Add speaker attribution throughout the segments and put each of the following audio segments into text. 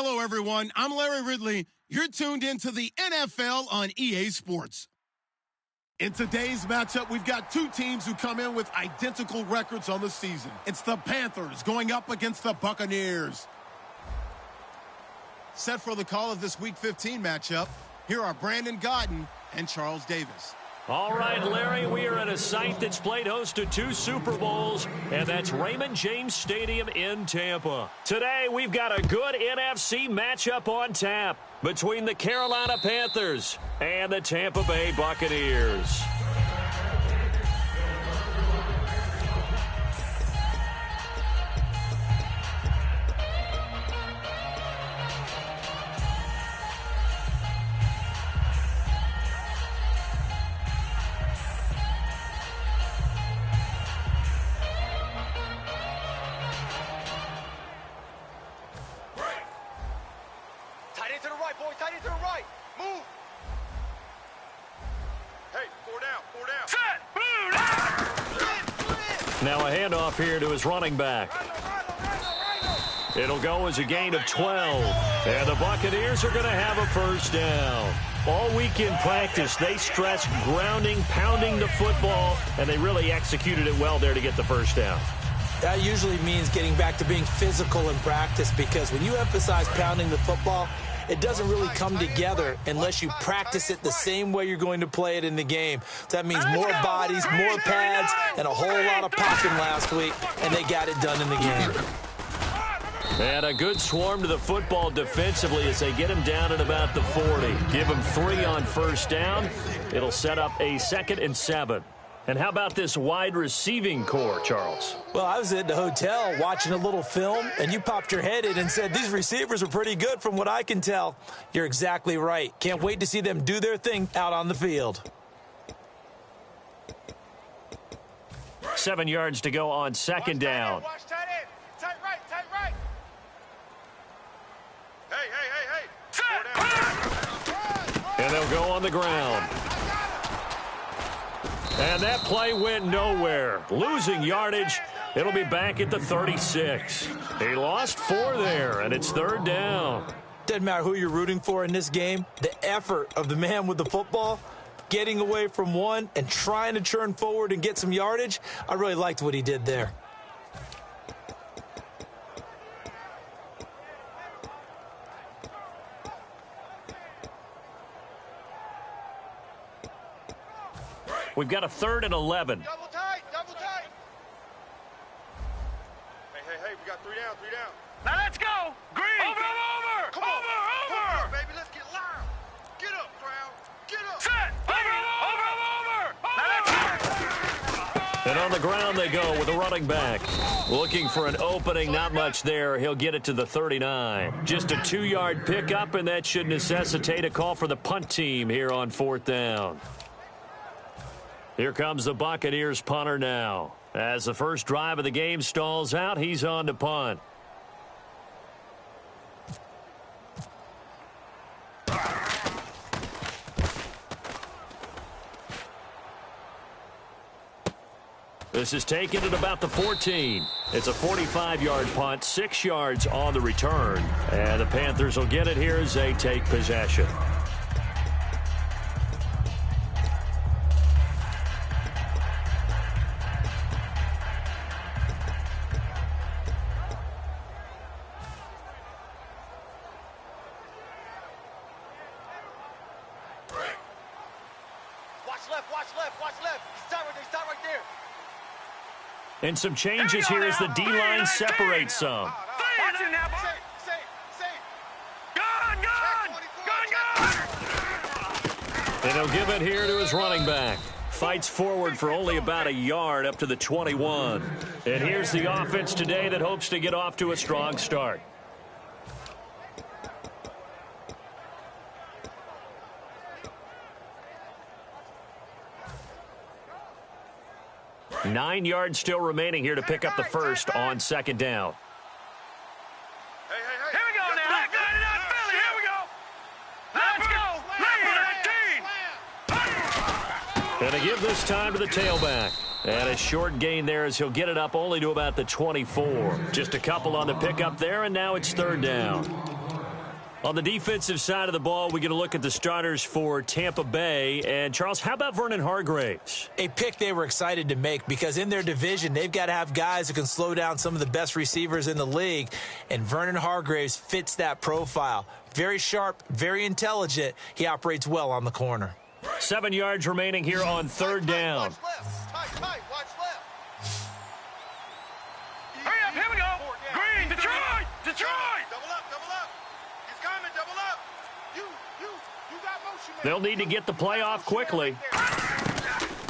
Speaker 1: Hello, everyone. I'm Larry Ridley. You're tuned into the NFL on EA Sports. In today's matchup, we've got two teams who come in with identical records on the season. It's the Panthers going up against the Buccaneers. Set for the call of this Week 15 matchup, here are Brandon Gaudin and Charles Davis.
Speaker 2: All right, Larry, we are at a site that's played host to 2 Super Bowls, and that's Raymond James Stadium in Tampa. Today, we've got a good NFC matchup on tap between the Carolina Panthers and the Tampa Bay Buccaneers. Now a handoff here to his running back. It'll go as a gain of 12. And the Buccaneers are going to have a first down. All week in practice, they stressed grounding, pounding the football, and they really executed it well there to get the first down.
Speaker 3: That usually means getting back to being physical in practice, because when you emphasize pounding the football, it doesn't really come together unless you practice it the same way you're going to play it in the game. That means more bodies, more pads, and a whole lot of popping last week, and they got it done in the game.
Speaker 2: And a good swarm to the football defensively as they get him down at about the 40. Give him 3 on first down. It'll set up a 2nd and 7. And how about this wide receiving core, Charles?
Speaker 3: Well, I was at the hotel watching a little film, and you popped your head in and said, these receivers are pretty good from what I can tell. You're exactly right. Can't wait to see them do their thing out on the field.
Speaker 2: 7 yards to go on 2nd down.
Speaker 4: Watch tight end. Tight right, tight right. Hey.
Speaker 2: And they'll go on the ground. And that play went nowhere. Losing yardage. It'll be back at the 36. He lost 4 there, and it's 3rd down.
Speaker 3: Doesn't matter who you're rooting for in this game. The effort of the man with the football, getting away from one and trying to churn forward and get some yardage, I really liked what he did there.
Speaker 2: We've got a 3rd and 11.
Speaker 4: Double tight, double tight. Hey, we got 3 down, 3 down. Now let's go. Green. Over. Come on. Over. Baby, let's get loud. Get up, crowd. Get up. Set. Over.
Speaker 2: And on the ground they go with a running back. Looking for an opening, not much there. He'll get it to the 39. Just a 2-yard pickup, and that should necessitate a call for the punt team here on 4th down. Here comes the Buccaneers punter now. As the first drive of the game stalls out, he's on to punt. This is taken at about the 14. It's a 45-yard punt, 6 yards on the return. And the Panthers will get it here as they take possession.
Speaker 4: Watch left. Stop right there.
Speaker 2: And some changes here as the D-line separates some. And he'll give it here to his running back. Fights forward for only about a yard up to the 21. And here's the offense today that hopes to get off to a strong start. Nine yards still remaining here to pick up the first on 2nd down.
Speaker 4: Hey. Here we go now. Got it on Philly. Here we go. Let's go.
Speaker 2: And to give this time to the tailback. And a short gain there as he'll get it up only to about the 24. Just a couple on the pickup there, and now it's 3rd down. On the defensive side of the ball, we get a look at the starters for Tampa Bay. And, Charles, how about Vernon Hargreaves?
Speaker 3: A pick they were excited to make because in their division, they've got to have guys who can slow down some of the best receivers in the league. And Vernon Hargreaves fits that profile. Very sharp, very intelligent. He operates well on the corner.
Speaker 2: 7 yards remaining here on third down.
Speaker 4: Watch left. Tight. Watch left. Hurry up. Here we go. Green. Detroit. Double up. He's coming. Double up. You got motion.
Speaker 2: They'll need to get the play off quickly.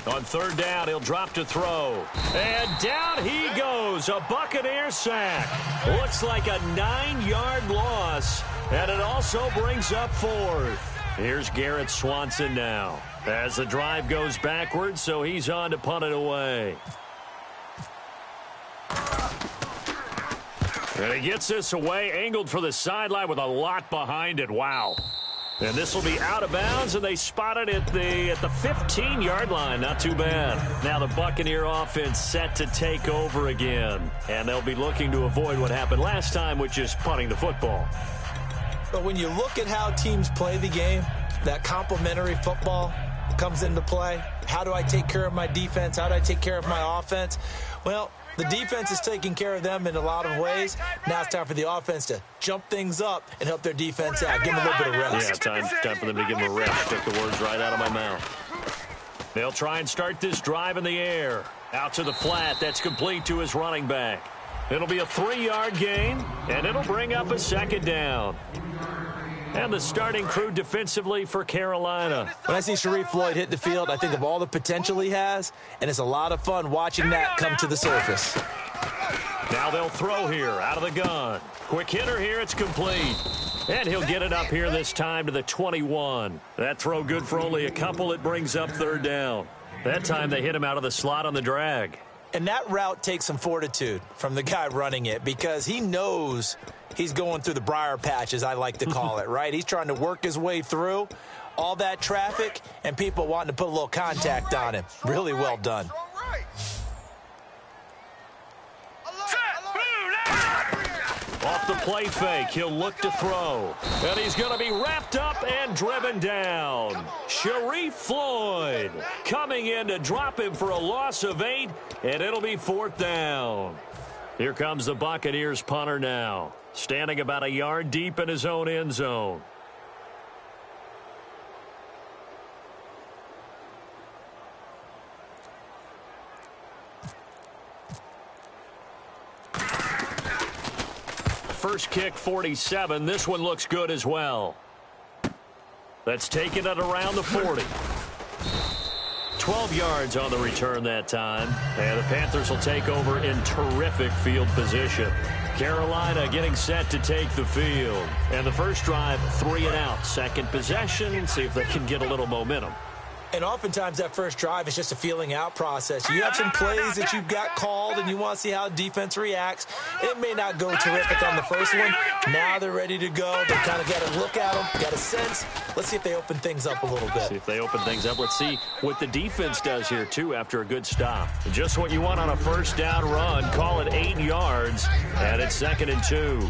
Speaker 2: On third down, he'll drop to throw. And down he goes. A Buccaneer sack. Looks like a 9-yard loss. And it also brings up fourth. Here's Garrett Swanson now. As the drive goes backwards, so he's on to punt it away. And he gets this away, angled for the sideline with a lot behind it. Wow. And this will be out of bounds, and they spot it at the 15-yard line. Not too bad. Now the Buccaneer offense set to take over again. And they'll be looking to avoid what happened last time, which is punting the football.
Speaker 3: But when you look at how teams play the game, that complementary football comes into play. How do I take care of my defense? How do I take care of my offense? Well, the defense is taking care of them in a lot of ways. Now it's time for the offense to jump things up and help their defense out. Give them a little bit of rest.
Speaker 2: Yeah, time for them to give them a rest. Took the words right out of my mouth. They'll try and start this drive in the air. Out to the flat. That's complete to his running back. It'll be a 3-yard gain, and it'll bring up a second down. And the starting crew defensively for Carolina.
Speaker 3: When I see Sharif Floyd hit the field, I think of all the potential he has, and it's a lot of fun watching that come to the surface.
Speaker 2: Now they'll throw here out of the gun. Quick hitter here, it's complete. And he'll get it up here this time to the 21. That throw good for only a couple. It brings up third down. That time they hit him out of the slot on the drag.
Speaker 3: And that route takes some fortitude from the guy running it because he knows he's going through the briar patch, as I like to call it, right? He's trying to work his way through all that traffic and people wanting to put a little contact on him. Really well done.
Speaker 2: Off the play fake, he'll look to throw. And he's going to be wrapped up and driven down. Sharif Floyd coming in to drop him for a loss of 8, and it'll be fourth down. Here comes the Buccaneers punter now, standing about a yard deep in his own end zone. First kick, 47. This one looks good as well. That's taking it around the 40. 12 yards on the return that time. And the Panthers will take over in terrific field position. Carolina getting set to take the field. And the first drive, 3 and out. Second possession, see if they can get a little momentum.
Speaker 3: And oftentimes that first drive is just a feeling out process. You have some plays that you've got called and you want to see how defense reacts. It may not go terrific on the first one. Now they're ready to go. They kind of got to look at them, got a sense. Let's see if they open things up a little bit.
Speaker 2: See if they open things up. Let's see what the defense does here, too, after a good stop. Just what you want on a first down run. Call it 8 yards, and it's 2nd and 2.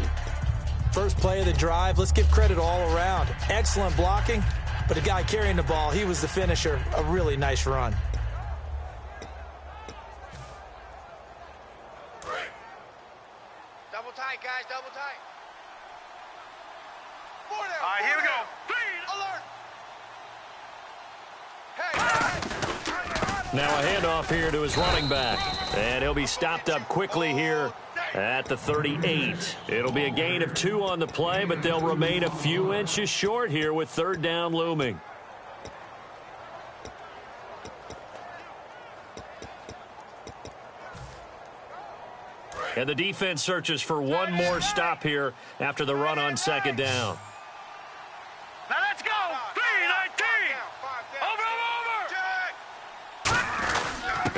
Speaker 3: First play of the drive. Let's give credit all around. Excellent blocking. But the guy carrying the ball, he was the finisher. A really nice run.
Speaker 4: Double tight, guys, double tight. All right, here we go. Alert. Hey.
Speaker 2: Now a handoff here to his running back. And he'll be stopped up quickly here at the 38. It'll be a gain of 2 on the play, but they'll remain a few inches short here with third down looming. And the defense searches for one more stop here after the run on second down.
Speaker 4: Now let's go. 3-19. Over.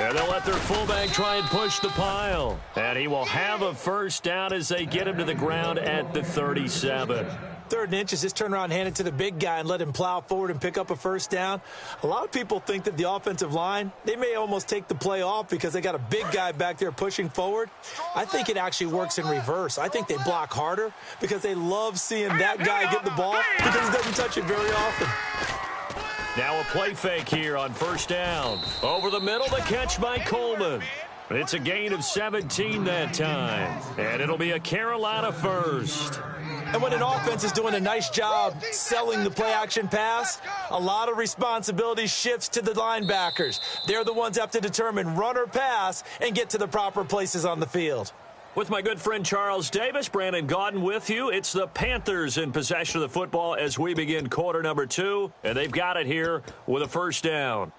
Speaker 2: And they'll let their fullback try and push the pile. And he will have a first down as they get him to the ground at the 37.
Speaker 3: 3rd and inches, just turn around and hand it to the big guy and let him plow forward and pick up a first down. A lot of people think that the offensive line, they may almost take the play off because they got a big guy back there pushing forward. I think it actually works in reverse. I think they block harder because they love seeing that guy get the ball because he doesn't touch it very often.
Speaker 2: Now a play fake here on 1st down. Over the middle, the catch by Coleman. It's a gain of 17 that time, and it'll be a Carolina first.
Speaker 3: And when an offense is doing a nice job selling the play-action pass, a lot of responsibility shifts to the linebackers. They're the ones that have to determine run or pass and get to the proper places on the field.
Speaker 2: With my good friend Charles Davis, Brandon Gaudin with you. It's the Panthers in possession of the football as we begin quarter number 2, and they've got it here with a 1st down.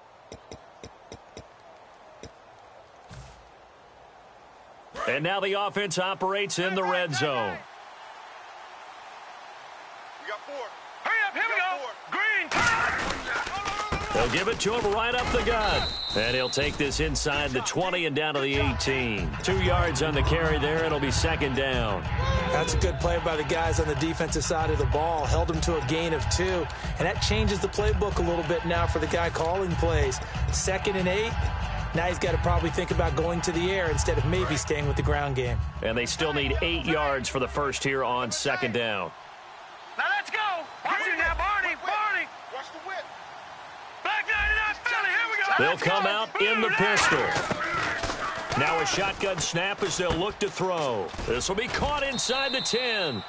Speaker 2: And now the offense operates in the red zone.
Speaker 4: We got 4. Hurry up, here we go. Green.
Speaker 2: They'll give it to him right up the gut. And he'll take this inside the 20 and down to the 18. 2 yards on the carry there. It'll be 2nd down.
Speaker 3: That's a good play by the guys on the defensive side of the ball. Held them to a gain of 2. And that changes the playbook a little bit now for the guy calling plays. 2nd and 8. Now he's got to probably think about going to the air instead of maybe staying with the ground game.
Speaker 2: And they still need 8 yards for the first here on 2nd down.
Speaker 4: Now let's go. Watch it now, Barney. Barney. Watch the whip. Back 99 Philly. Here we go.
Speaker 2: They'll come out in the pistol. Now a shotgun snap as they'll look to throw. This will be caught inside the 10.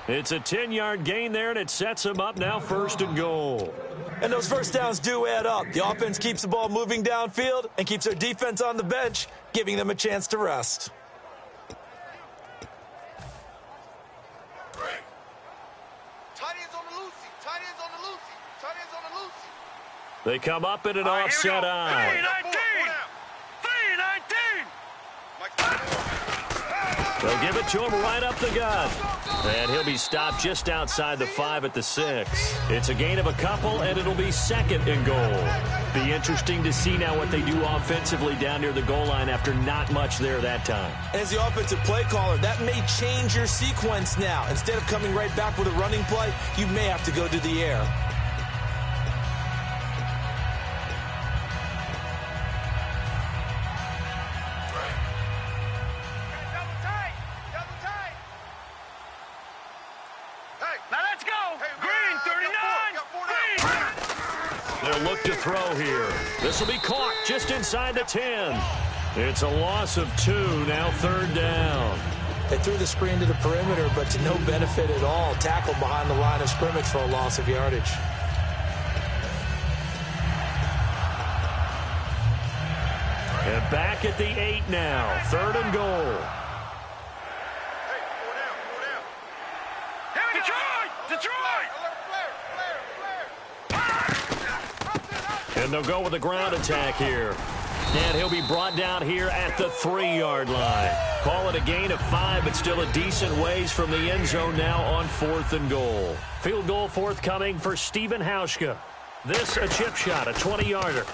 Speaker 2: It's a 10-yard gain there, and it sets them up now 1st and goal.
Speaker 3: And those first downs do add up. The offense keeps the ball moving downfield and keeps their defense on the bench, giving them a chance to rest.
Speaker 4: Tight ends on the Lucy. Tight ends on the Lucy. Tight ends on the Lucy.
Speaker 2: They come up in an offset eye.
Speaker 4: 3-19.
Speaker 2: They'll give it to him right up the gut. And he'll be stopped just outside the 5 at the 6. It's a gain of a couple, and it'll be 2nd and goal. Be interesting to see now what they do offensively down near the goal line after not much there that time.
Speaker 3: As the offensive play caller, that may change your sequence now. Instead of coming right back with a running play, you may have to go to the air.
Speaker 2: Look to throw here. This will be caught just inside the 10. It's a loss of 2, now 3rd down.
Speaker 3: They threw the screen to the perimeter, but to no benefit at all. Tackled behind the line of scrimmage for a loss of yardage.
Speaker 2: And back at the 8 now, 3rd and goal.
Speaker 4: Hey, 4 down. Here we go. Detroit!
Speaker 2: And they'll go with a ground attack here. And he'll be brought down here at the 3-yard line. Call it a gain of 5, but still a decent ways from the end zone now on 4th and goal. Field goal forthcoming for Stephen Hauschka. This a chip shot, a 20-yarder.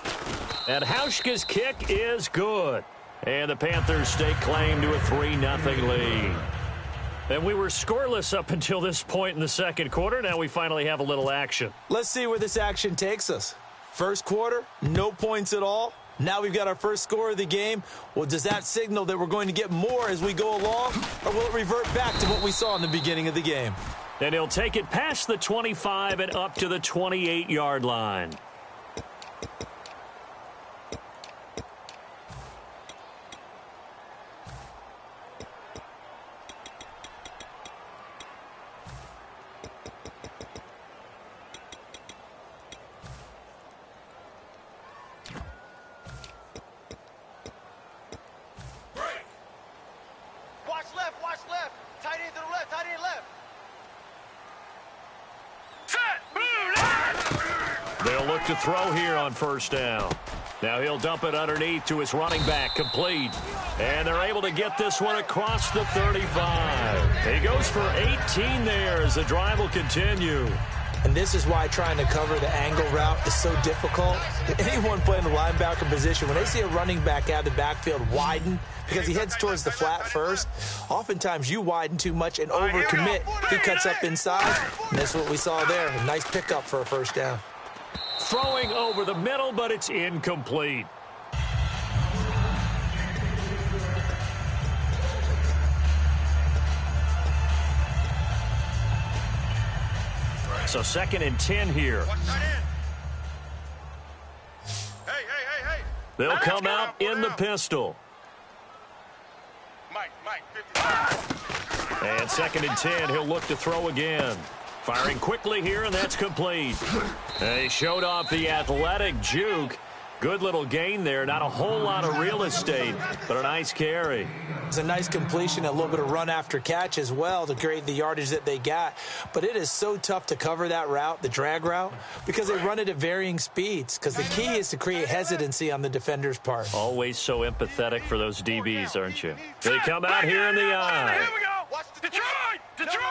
Speaker 2: And Hauschka's kick is good. And the Panthers stake claim to a 3-0 lead. And we were scoreless up until this point in the 2nd quarter. Now we finally have a little action.
Speaker 3: Let's see where this action takes us. First quarter, no points at all. Now we've got our first score of the game. Well, does that signal that we're going to get more as we go along, or will it revert back to what we saw in the beginning of the game?
Speaker 2: And he'll take it past the 25 and up to the 28-yard line.
Speaker 4: Watch left. Tight end to the left. Tight end left.
Speaker 2: They'll look to throw here on 1st down. Now he'll dump it underneath to his running back, complete. And they're able to get this one across the 35. He goes for 18 there as the drive will continue.
Speaker 3: And this is why trying to cover the angle route is so difficult. Anyone playing the linebacker position, when they see a running back out of the backfield widen because he heads towards the flat first, oftentimes you widen too much and overcommit. He cuts up inside, and that's what we saw there. A nice pickup for a first down.
Speaker 2: Throwing over the middle, but it's incomplete. So 2nd and 10 here.
Speaker 4: Hey.
Speaker 2: They'll come out in the pistol.
Speaker 4: Mike, 55.
Speaker 2: And 2nd and 10, he'll look to throw again. Firing quickly here, and that's complete. They showed off the athletic juke. Good little gain there. Not a whole lot of real estate, but a nice carry.
Speaker 3: It's a nice completion, a little bit of run after catch as well to create the yardage that they got. But it is so tough to cover that route, the drag route, because they run it at varying speeds. Because the key is to create hesitancy on the defender's part.
Speaker 2: Always so empathetic for those DBs, aren't you? They come out here in the eye.
Speaker 4: Here we go. Detroit.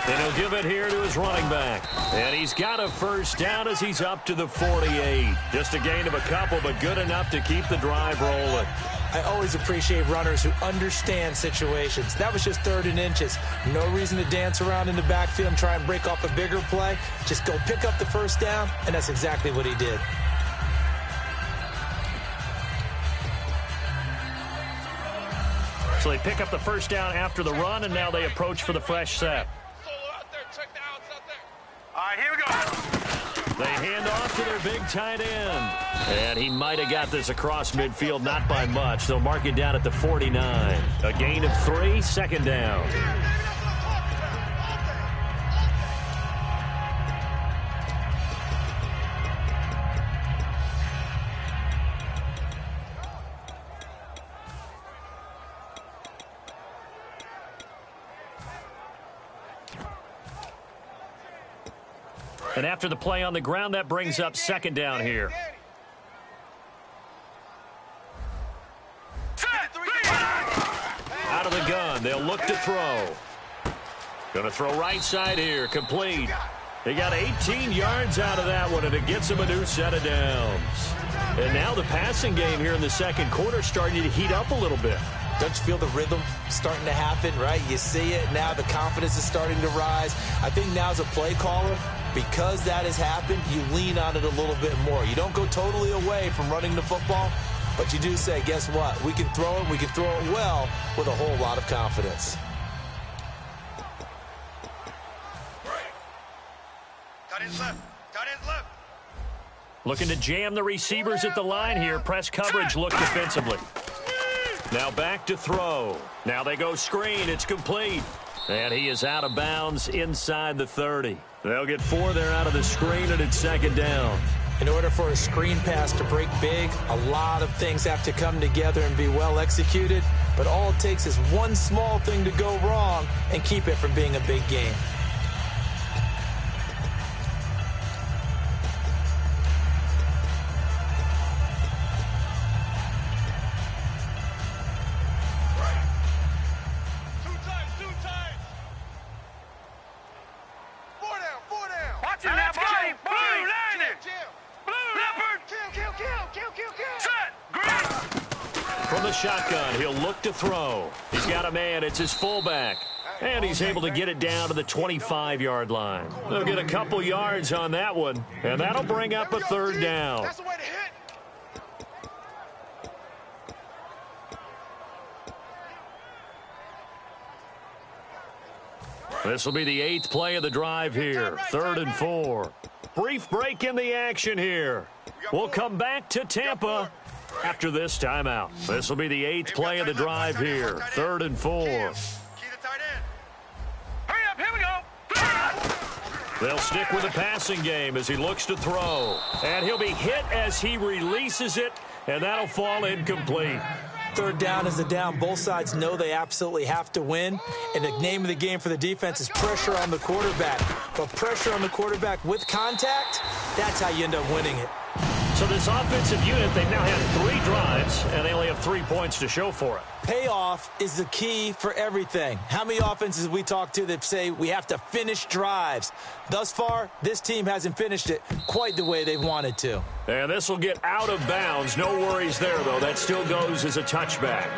Speaker 2: And he'll give it here to his running back. And he's got a first down as he's up to the 48. Just a gain of a couple, but good enough to keep the drive rolling.
Speaker 3: I always appreciate runners who understand situations. That was just 3rd and inches. No reason to dance around in the backfield and try and break off a bigger play. Just go pick up the first down, and that's exactly what he did.
Speaker 2: So they pick up the first down after the run, and now they approach for the fresh set.
Speaker 4: All right, here we go.
Speaker 2: They hand off to their big tight end. And he might have got this across midfield, not by much. They'll mark it down at the 49. A gain of 3, 2nd down. And after the play on the ground, that brings up 2nd down here. Out of the gun, they'll look to throw. Going to throw right side here, complete. He got 18 yards out of that one, and it gets him a new set of downs. And now the passing game here in the 2nd quarter starting to heat up a little bit.
Speaker 3: Don't you feel the rhythm starting to happen, right? You see it now. The confidence is starting to rise. I think now as a play caller, because that has happened, you lean on it a little bit more. You don't go totally away from running the football, but you do say, guess what? We can throw it. We can throw it well with a whole lot of confidence.
Speaker 4: Tight end's left.
Speaker 2: Looking to jam the receivers at the line here. Press coverage look defensively. Now back to throw. Now they go screen. It's complete. And he is out of bounds inside the 30. They'll get 4 there out of the screen, and it's 2nd down.
Speaker 3: In order for a screen pass to break big, a lot of things have to come together and be well executed. But all it takes is one small thing to go wrong and keep it from being a big game.
Speaker 2: From the shotgun, he'll look to throw. He's got a man. It's his fullback. And he's able to get it down to the 25-yard line. They'll get a couple yards on that one, and that'll bring up a 3rd down.
Speaker 4: That's the way to hit.
Speaker 2: This will be the 8th play of the drive here. 3rd and 4. Brief break in the action here. We'll come back to Tampa after this timeout. This will be the 8th play of the drive here. 3rd and 4.
Speaker 4: Key the tight end. Hurry up, here we go.
Speaker 2: They'll stick with the passing game as he looks to throw. And he'll be hit as he releases it, and that'll fall incomplete.
Speaker 3: 3rd down is the down. Both sides know they absolutely have to win. And the name of the game for the defense is pressure on the quarterback. But pressure on the quarterback with contact, that's how you end up winning it.
Speaker 2: So this offensive unit, they've now had 3 drives, and they only have 3 points to show for it.
Speaker 3: Payoff is the key for everything. How many offenses we talk to that say we have to finish drives? Thus far, this team hasn't finished it quite the way they wanted to.
Speaker 2: And this will get out of bounds. No worries there, though. That still goes as a touchback.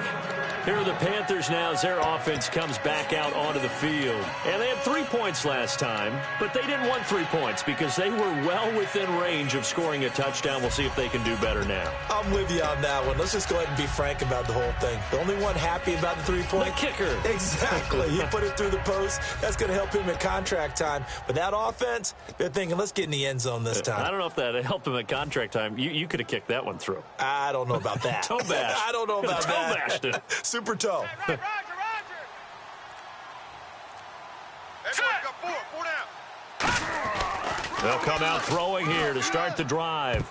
Speaker 2: Here are the Panthers now as their offense comes back out onto the field. And they had 3 points last time, but they didn't want 3 points because they were well within range of scoring a touchdown. We'll see if they can do better now.
Speaker 3: I'm with you on that one. Let's just go ahead and be frank about the whole thing. The only one happy about the 3-point?
Speaker 2: The kicker.
Speaker 3: Exactly. He put it through the post. That's going to help him at contract time. But that offense, they're thinking, let's get in the end zone this time.
Speaker 2: I don't know if that helped him at contract time. You could have kicked that one through.
Speaker 3: I don't know about that.
Speaker 2: Toe bash.
Speaker 3: I don't know about that.
Speaker 2: Toe bashed it.
Speaker 3: Super toe.
Speaker 4: Hey, Roger. Everyone got 4 down.
Speaker 2: They'll come out throwing here to start the drive.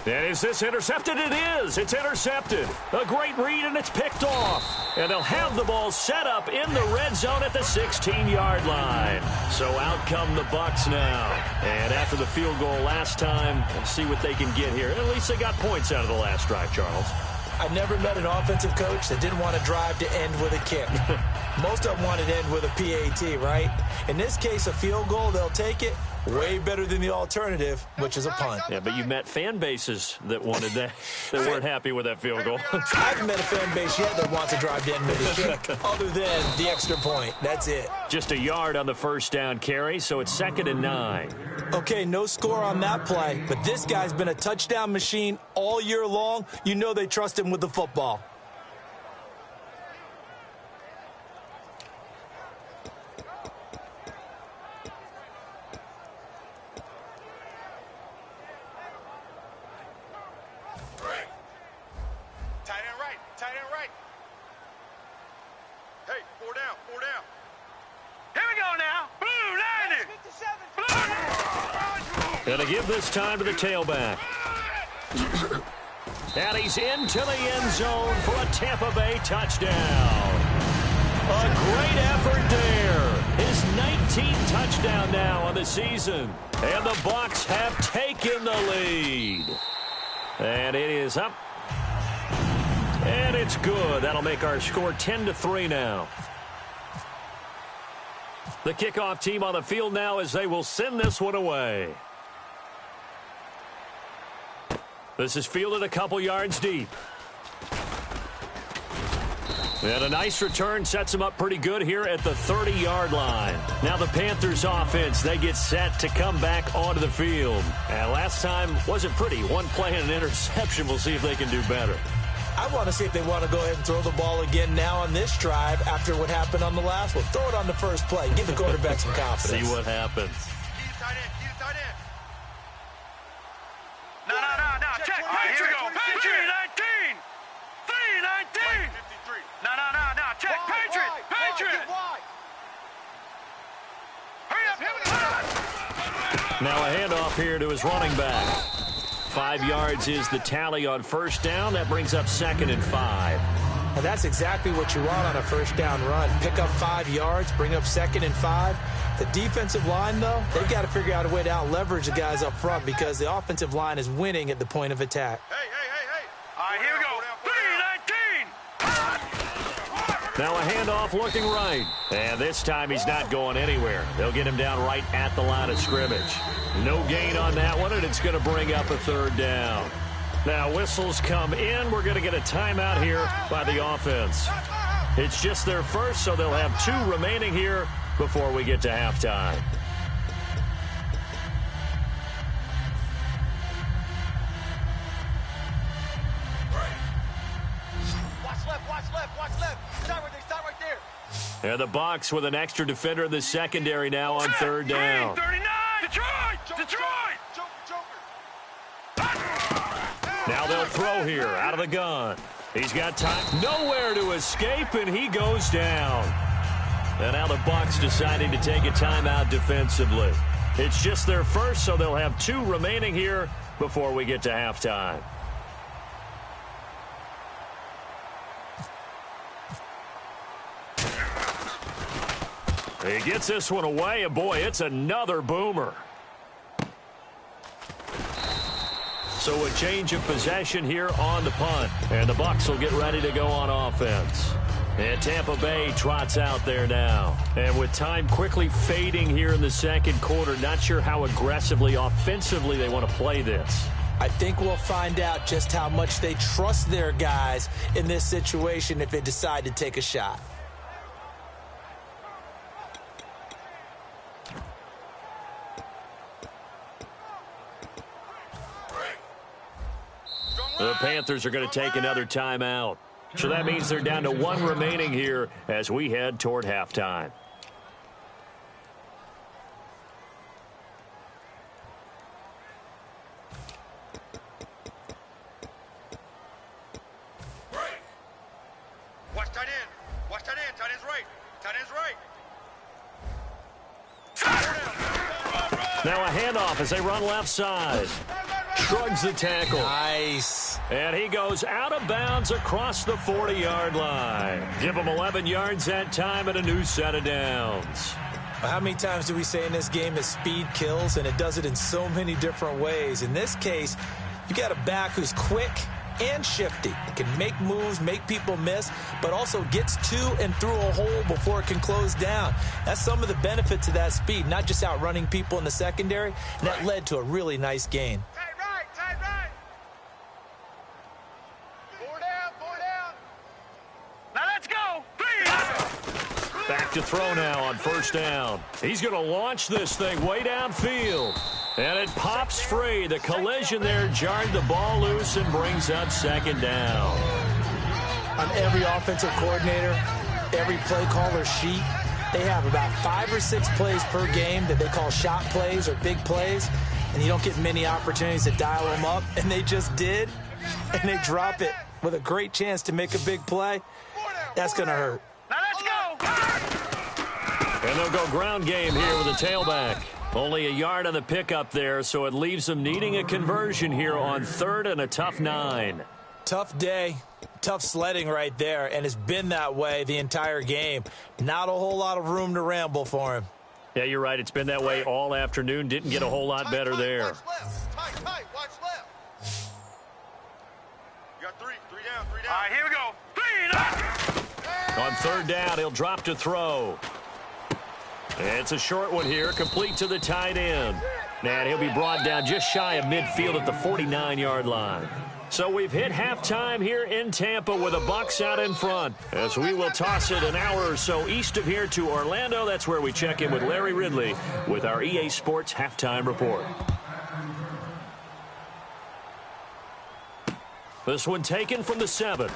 Speaker 2: And is this intercepted? It is. It's intercepted. A great read, and it's picked off. And they'll have the ball set up in the red zone at the 16-yard line. So out come the Bucs now. And after the field goal last time, we'll see what they can get here. At least they got points out of the last drive, Charles.
Speaker 3: I've never met an offensive coach that didn't want to drive to end with a kick. Most of them wanted to end with a PAT, right? In this case, a field goal, they'll take it. Way better than the alternative, which is a punt.
Speaker 2: Yeah, but you met fan bases that wanted that, that weren't happy with that field goal.
Speaker 3: I haven't met a fan base yet that wants to drive to end with a kick, other than the extra point. That's it.
Speaker 2: Just a yard on the first down carry, so it's 2nd and 9.
Speaker 3: Okay, no score on that play, but this guy's been a touchdown machine all year long. You know they trust him with the football.
Speaker 4: Tight end right. Hey, 4 down. Here we go now. Blue, 90.
Speaker 2: Going to give this time to the tailback. And he's into the end zone for a Tampa Bay touchdown. A great effort there. His 19th touchdown now on the season. And the Bucs have taken the lead. And it is up. And it's good. That'll make our score 10-3 now. The kickoff team on the field now as they will send this one away. This is fielded a couple yards deep. And a nice return sets them up pretty good here at the 30-yard line. Now the Panthers offense, they get set to come back onto the field. And last time wasn't pretty. One play and an interception. We'll see if they can do better.
Speaker 3: I want to see if they want to go ahead and throw the ball again now on this drive after what happened on the last one. Throw it on the first play. Give the quarterback some confidence.
Speaker 2: See what happens.
Speaker 4: Keep tight end. No. Check. All right, here we go. 3-19. 3-19. No. Check. Patriot. Hurry up.
Speaker 2: Now a handoff here to his running back. 5 yards is the tally on first down. That brings up 2nd and 5.
Speaker 3: And that's exactly what you want on a first down run. Pick up 5 yards, bring up 2nd and 5. The defensive line, though, they've got to figure out a way to out-leverage the guys up front because the offensive line is winning at the point of attack.
Speaker 4: Hey. All right, here we go. 3-19.
Speaker 2: Now a handoff looking right. And this time he's not going anywhere. They'll get him down right at the line of scrimmage. No gain on that one, and it's going to bring up a 3rd down. Now whistles come in. We're going to get a timeout here by the offense. It's just their first, so they'll have 2 remaining here before we get to halftime.
Speaker 4: Watch left. Stop right there.
Speaker 2: And the Bucs with an extra defender in the secondary now on 3rd down.
Speaker 4: 39. Detroit.
Speaker 2: Now they'll throw here out of the gun. He's got time. Nowhere to escape, and he goes down. And now the Bucs deciding to take a timeout defensively. It's just their first, so they'll have 2 remaining here before we get to halftime. He gets this one away, and boy, it's another boomer. So a change of possession here on the punt. And the Bucs will get ready to go on offense. And Tampa Bay trots out there now. And with time quickly fading here in the second quarter, not sure how aggressively, offensively they want to play this.
Speaker 3: I think we'll find out just how much they trust their guys in this situation if they decide to take a shot.
Speaker 2: The Panthers are going to take another timeout. So that means they're down to one remaining here as we head toward halftime.
Speaker 4: Watch tight end. Watch tight end. Tight end's right. Tight end's right.
Speaker 2: Now a handoff as they run left side. Shrugs the tackle.
Speaker 3: Nice.
Speaker 2: And he goes out of bounds across the 40-yard line. Give him 11 yards that time and a new set of downs.
Speaker 3: How many times do we say in this game that speed kills, and it does it in so many different ways? In this case, you got a back who's quick and shifty. Can make moves, make people miss, but also gets to and through a hole before it can close down. That's some of the benefits of that speed, not just outrunning people in the secondary, and that led to a really nice gain.
Speaker 2: Back to throw now on first down. He's going to launch this thing way downfield. And it pops free. The collision there jarred the ball loose and brings up second down.
Speaker 3: On every offensive coordinator, every play caller sheet, they have about 5 or 6 plays per game that they call shot plays or big plays. And you don't get many opportunities to dial them up. And they just did. And they drop it with a great chance to make a big play. That's going to hurt.
Speaker 2: And they'll go ground game here with a tailback. Only a yard on the pickup there, so it leaves them needing a conversion here on third and a tough 9.
Speaker 3: Tough day, tough sledding right there, and it's been that way the entire game. Not a whole lot of room to ramble for him.
Speaker 2: Yeah, you're right. It's been that way all afternoon. Didn't get a whole lot better there.
Speaker 4: Watch left. Tight. Watch left. You got three down. All right, here we go. 3 down.
Speaker 2: On third down, he'll drop to throw. It's a short one here, complete to the tight end. And he'll be brought down just shy of midfield at the 49-yard line. So we've hit halftime here in Tampa with the Bucs out in front. As we will toss it an hour or so east of here to Orlando. That's where we check in with Larry Ridley with our EA Sports Halftime Report. This one taken from the 7.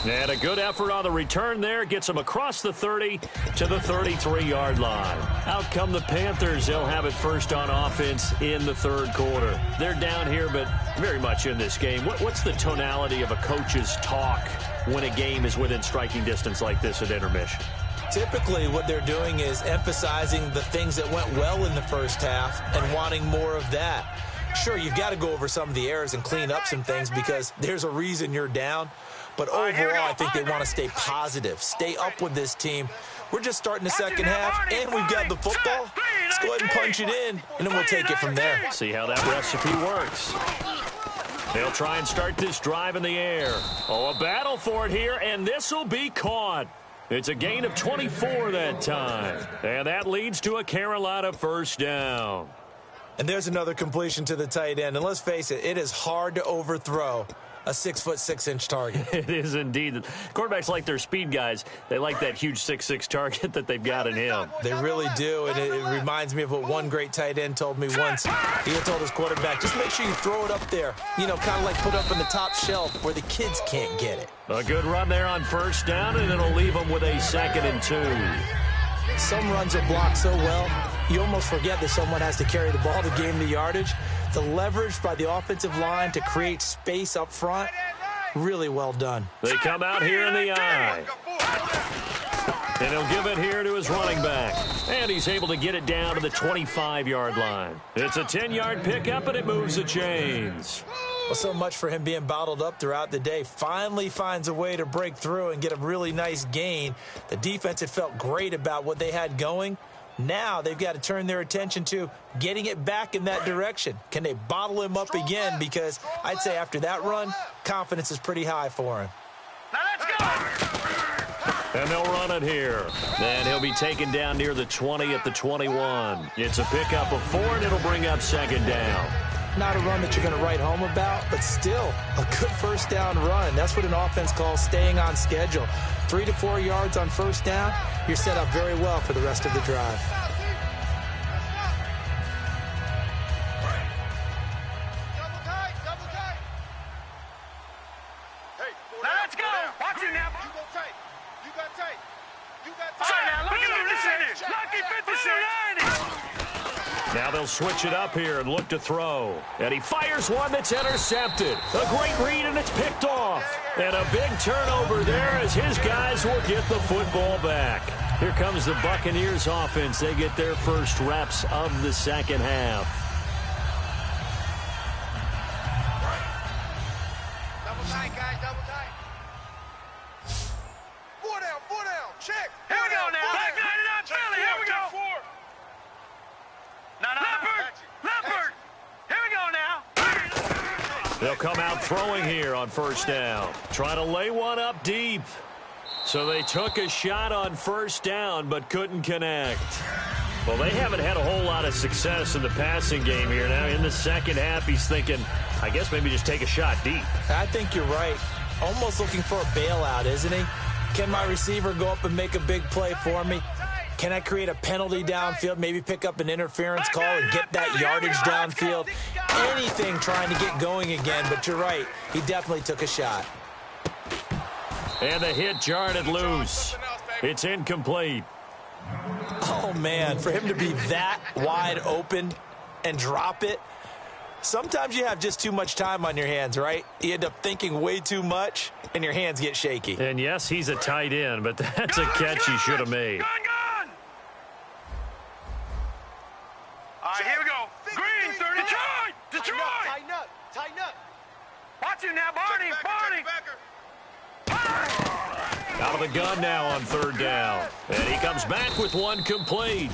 Speaker 2: And a good effort on the return there. Gets them across the 30 to the 33-yard line. Out come the Panthers. They'll have it first on offense in the third quarter. They're down here, but very much in this game. What's the tonality of a coach's talk when a game is within striking distance like this at intermission?
Speaker 3: Typically, what they're doing is emphasizing the things that went well in the first half and wanting more of that. Sure, you've got to go over some of the errors and clean up some things because there's a reason you're down. But overall, I think they want to stay positive, stay up with this team. We're just starting the second half, and we've got the football. Let's go ahead and punch it in, and then we'll take it from there.
Speaker 2: See how that recipe works. They'll try and start this drive in the air. Oh, a battle for it here, and this will be caught. It's a gain of 24 that time, and that leads to a Carolina first down.
Speaker 3: And there's another completion to the tight end, and let's face it, it is hard to overthrow a 6'6" target.
Speaker 2: It is indeed. Quarterbacks like their speed guys. They like that huge 6'6" target that they've got in him.
Speaker 3: They really do, and it reminds me of what one great tight end told me once. He had told his quarterback, just make sure you throw it up there. You know, kind of like put up on the top shelf where the kids can't get it.
Speaker 2: A good run there on first down, and it'll leave them with a 2nd and 2.
Speaker 3: Some runs are blocked so well, you almost forget that someone has to carry the ball to gain the yardage. The leverage by the offensive line to create space up front, really well done.
Speaker 2: They come out here in the eye. And he'll give it here to his running back. And he's able to get it down to the 25-yard line. It's a 10-yard pickup, and it moves the chains.
Speaker 3: Well, so much for him being bottled up throughout the day. Finally finds a way to break through and get a really nice gain. The defense had felt great about what they had going, Now they've got to turn their attention to getting it back in that direction. Can they bottle him up again? Because I'd say after that run, confidence is pretty high for him.
Speaker 4: Now let's go!
Speaker 2: And they'll run it here. And he'll be taken down near the 20 at the 21. It's a pickup of 4, and it'll bring up second down.
Speaker 3: Not a run that you're going to write home about, but still a good first down run. That's what an offense calls staying on schedule. 3 to 4 yards on first down, you're set up very well for the rest of the drive.
Speaker 4: Double tight. Hey, now let's go. Watch it now. You go tight. You got tight. All right, now look at this. Lucky 50-90.
Speaker 2: Now they'll switch it up here and look to throw. And he fires one that's intercepted. A great read, and it's picked off. And a big turnover there as his guys will get the football back. Here comes the Buccaneers offense. They get their first reps of the second half.
Speaker 4: Double tight, guys. Double tight. 4 down. Check. Here we go now. Back 99 Philly. Here we go. Leopard. Here we go now.
Speaker 2: They'll come out throwing here on first down. Trying to lay one up deep. So they took a shot on first down but couldn't connect. Well, they haven't had a whole lot of success in the passing game here. Now in the second half, he's thinking, I guess maybe just take a shot deep.
Speaker 3: I think you're right. Almost looking for a bailout, isn't he? Can my receiver go up and make a big play for me? Can I create a penalty downfield, maybe pick up an interference call and get that yardage downfield? Anything trying to get going again, but you're right. He definitely took a shot.
Speaker 2: And the hit jarred it loose. It's incomplete.
Speaker 3: Oh, man, for him to be that wide open and drop it, sometimes you have just too much time on your hands, right? You end up thinking way too much, and your hands get shaky.
Speaker 2: And, yes, he's a tight end, but that's a catch he should have made.
Speaker 4: Gun. All right, here we go. Green, 30. Detroit. Tighten up. Watch it now, Barney.
Speaker 2: Out of the gun now on third down. And he comes back with one complete.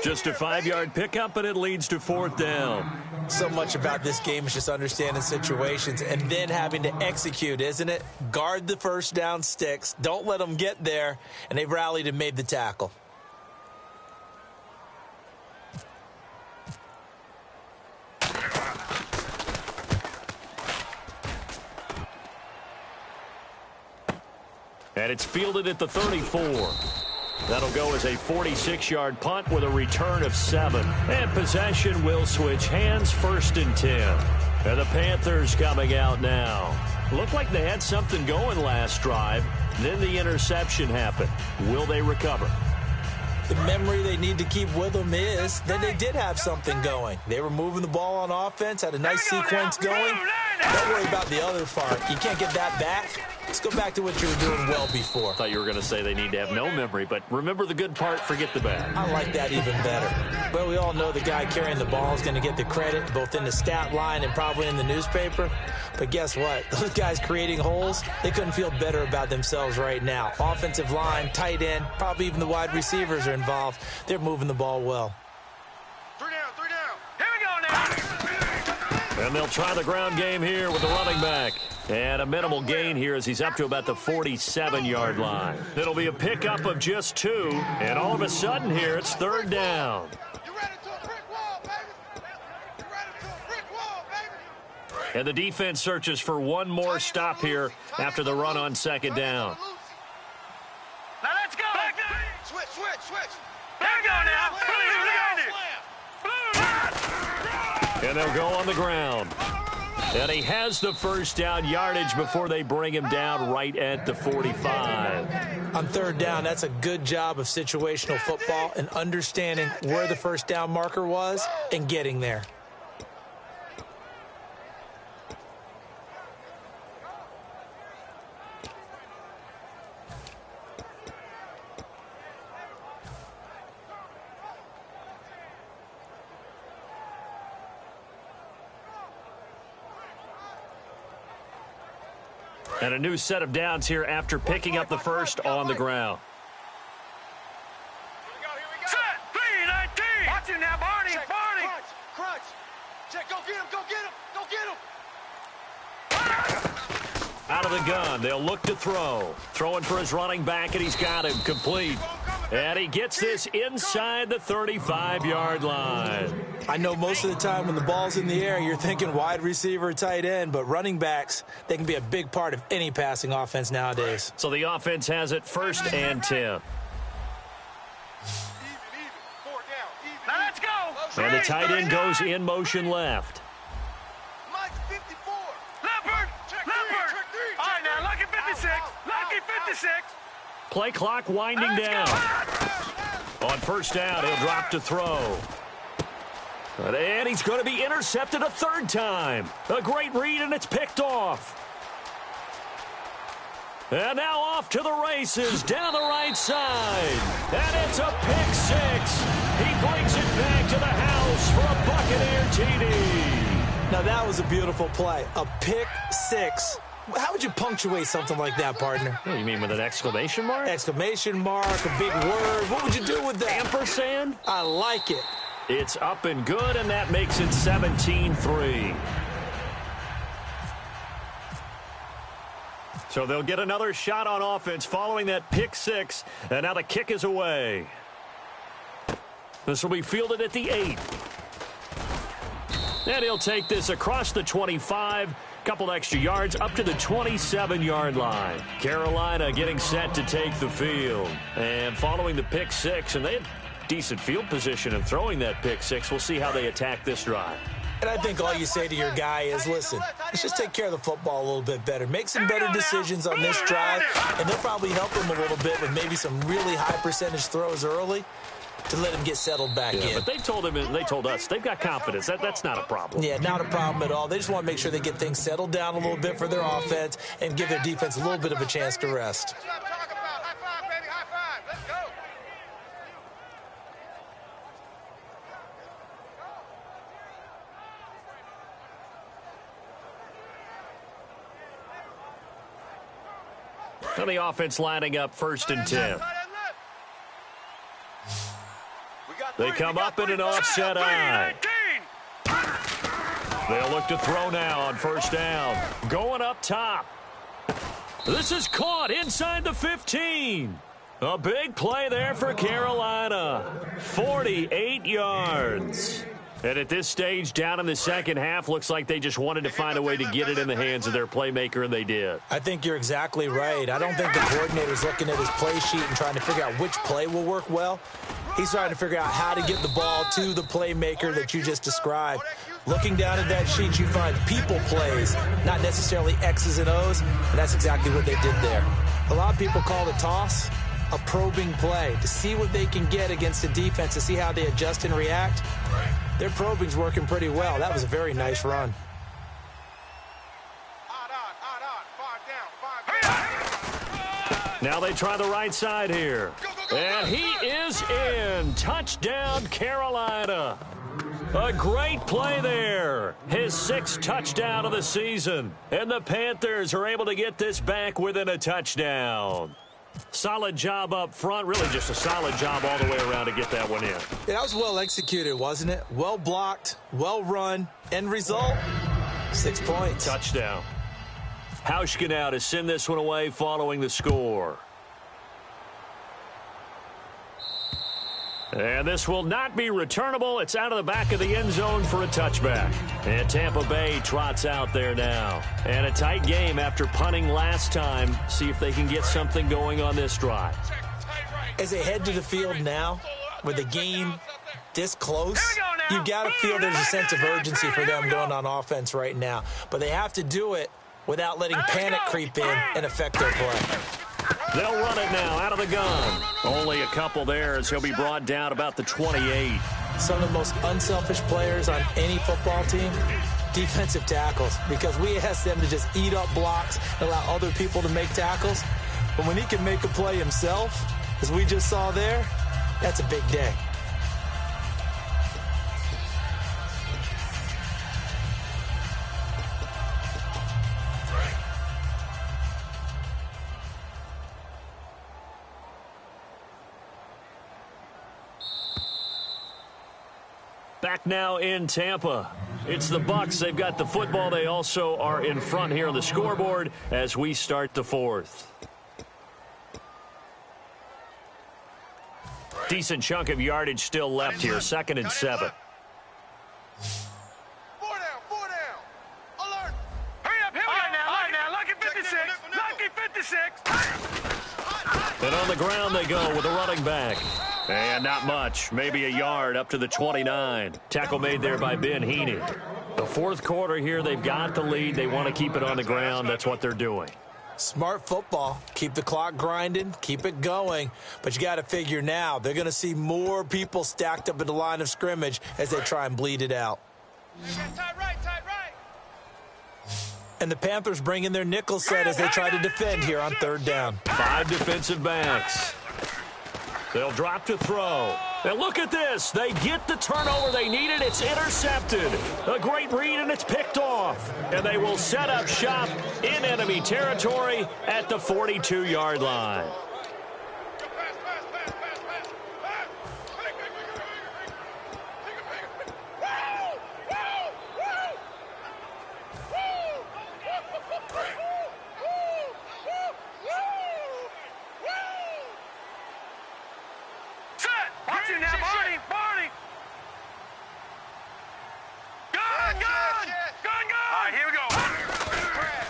Speaker 2: Just a 5-yard pickup, and it leads to fourth down.
Speaker 3: So much about this game is just understanding situations and then having to execute, isn't it? Guard the first down sticks. Don't let them get there. And they've rallied and made the tackle.
Speaker 2: And it's fielded at the 34. That'll go as a 46-yard punt with a return of 7. And possession will switch hands, 1st and 10. And the Panthers coming out now. Looked like they had something going last drive. Then the interception happened. Will they recover?
Speaker 3: The memory they need to keep with them is that they did have something going. They were moving the ball on offense, had a nice sequence going. Don't worry about the other part. You can't get that back. Let's go back to what you were doing well before.
Speaker 2: I thought you were going to say they need to have no memory, but remember the good part, forget the bad.
Speaker 3: I like that even better. Well, we all know the guy carrying the ball is going to get the credit, both in the stat line and probably in the newspaper. But guess what? Those guys creating holes, they couldn't feel better about themselves right now. Offensive line, tight end, probably even the wide receivers are involved. They're moving the ball well.
Speaker 4: 3 down. Here we go now.
Speaker 2: And they'll try the ground game here with the running back. And a minimal gain here as he's up to about the 47-yard line. It'll be a pickup of just 2. And all of a sudden here, it's third down.
Speaker 4: You ran into a brick wall, baby.
Speaker 2: And the defense searches for one more stop here after the run on second down.
Speaker 4: Now let's go. Switch. There we go now.
Speaker 2: And they'll go on the ground. And he has the first down yardage before they bring him down right at the 45.
Speaker 3: On third down, that's a good job of situational football and understanding where the first down marker was and getting there.
Speaker 2: And a new set of downs here after picking up the first on the ground.
Speaker 4: Here we go. Set, 3, touch. Check, go get him, go get him, go get him.
Speaker 2: Out of the gun, they'll look to throw. Throwing for his running back, and he's got him complete. And he gets this inside the 35-yard line.
Speaker 3: I know most of the time when the ball's in the air, you're thinking wide receiver, tight end, but running backs, they can be a big part of any passing offense nowadays.
Speaker 2: So the offense has it 1st and 10.
Speaker 4: Even. 4 down. Even. Now let's go.
Speaker 2: And the tight end goes in motion left.
Speaker 4: Mike's 54. Leopard. Leopard. All right, now lucky 56. Lucky 56.
Speaker 2: Play clock winding down. On 1st down, he'll drop to throw. And he's going to be intercepted a 3rd time. A great read, and it's picked off. And now off to the races down the right side. And it's a pick 6. He brings it back to the house for a Buccaneer TD.
Speaker 3: Now that was a beautiful play. A pick 6. How would you punctuate something like that, partner?
Speaker 2: What do you mean, with an exclamation mark?
Speaker 3: Exclamation mark, a big word. What would you do with that?
Speaker 2: Ampersand?
Speaker 3: I like it.
Speaker 2: It's up and good, and that makes it 17-3. So they'll get another shot on offense following that pick 6, and now the kick is away. This will be fielded at the 8. And he'll take this across the 25, couple extra yards up to the 27-yard line. Carolina getting set to take the field. And following the pick 6, and they had decent field position in throwing that pick 6. We'll see how they attack this drive.
Speaker 3: And I think all you say to your guy is, listen, let's just take care of the football a little bit better. Make some better decisions on this drive, and they'll probably help him a little bit with maybe some really high percentage throws early to let him get settled back in.
Speaker 2: But they told him, and they told us, they've got confidence. That's not a problem.
Speaker 3: Yeah, not a problem at all. They just want to make sure they get things settled down a little bit for their offense and give their defense a little bit of a chance to rest.
Speaker 4: That's what I'm talking about. High five, baby, high five. Let's go.
Speaker 2: So the offense lining up 1st and 10. They come up in an offset eye. They'll look to throw now on 1st down. Going up top. This is caught inside the 15. A big play there for Carolina. 48 yards. And at this stage, down in the second half, looks like they just wanted to find a way to get it in the hands of their playmaker, and they did.
Speaker 3: I think you're exactly right. I don't think the coordinator's looking at his play sheet and trying to figure out which play will work well. He's trying to figure out how to get the ball to the playmaker that you just described. Looking down at that sheet, you find people plays, not necessarily X's and O's, and that's exactly what they did there. A lot of people call the toss a probing play to see what they can get against the defense, to see how they adjust and react. Their probing's working pretty well. That was a very nice run.
Speaker 2: Now they try the right side here. And he is in. Touchdown, Carolina. A great play there. His 6th touchdown of the season. And the Panthers are able to get this back within a touchdown. Solid job up front. Really just a solid job all the way around to get that one in.
Speaker 3: That was well executed, wasn't it? Well blocked, well run. End result, 6 points.
Speaker 2: Touchdown. Hauschka now to send this one away following the score. And this will not be returnable. It's out of the back of the end zone for a touchback. And Tampa Bay trots out there now. And a tight game after punting last time. See if they can get something going on this drive.
Speaker 3: As they head to the field now, with the game this close, you've got to feel there's a sense of urgency for them going on offense right now. But they have to do it without letting panic creep in and affect their play.
Speaker 2: They'll run it now out of the gun. Only a couple there as he'll be brought down about the 28.
Speaker 3: Some of the most unselfish players on any football team, defensive tackles, because we ask them to just eat up blocks and allow other people to make tackles. But when he can make a play himself, as we just saw there, that's a big day.
Speaker 2: Back now in Tampa. It's the Bucs. They've got the football. They also are in front here on the scoreboard as we start the fourth. Decent chunk of yardage still left here. 2nd and 7.
Speaker 4: 4 down. Alert.
Speaker 5: Hurry up, now. Lucky 56. Lucky 56.
Speaker 2: And on the ground they go with a running back. And not much. Maybe a yard up to the 29. Tackle made there by Ben Heaney. The fourth quarter here, they've got the lead. They want to keep it on the ground. That's what they're doing.
Speaker 3: Smart football. Keep the clock grinding. Keep it going. But you got to figure now, they're going to see more people stacked up at the line of scrimmage as they try and bleed it out.
Speaker 4: Tight right.
Speaker 3: And the Panthers bring in their nickel set as they try to defend here on 3rd down.
Speaker 2: 5 defensive backs. They'll drop to throw. And look at this. They get the turnover they needed. It's intercepted. A great read, and it's picked off. And they will set up shop in enemy territory at the 42-yard line.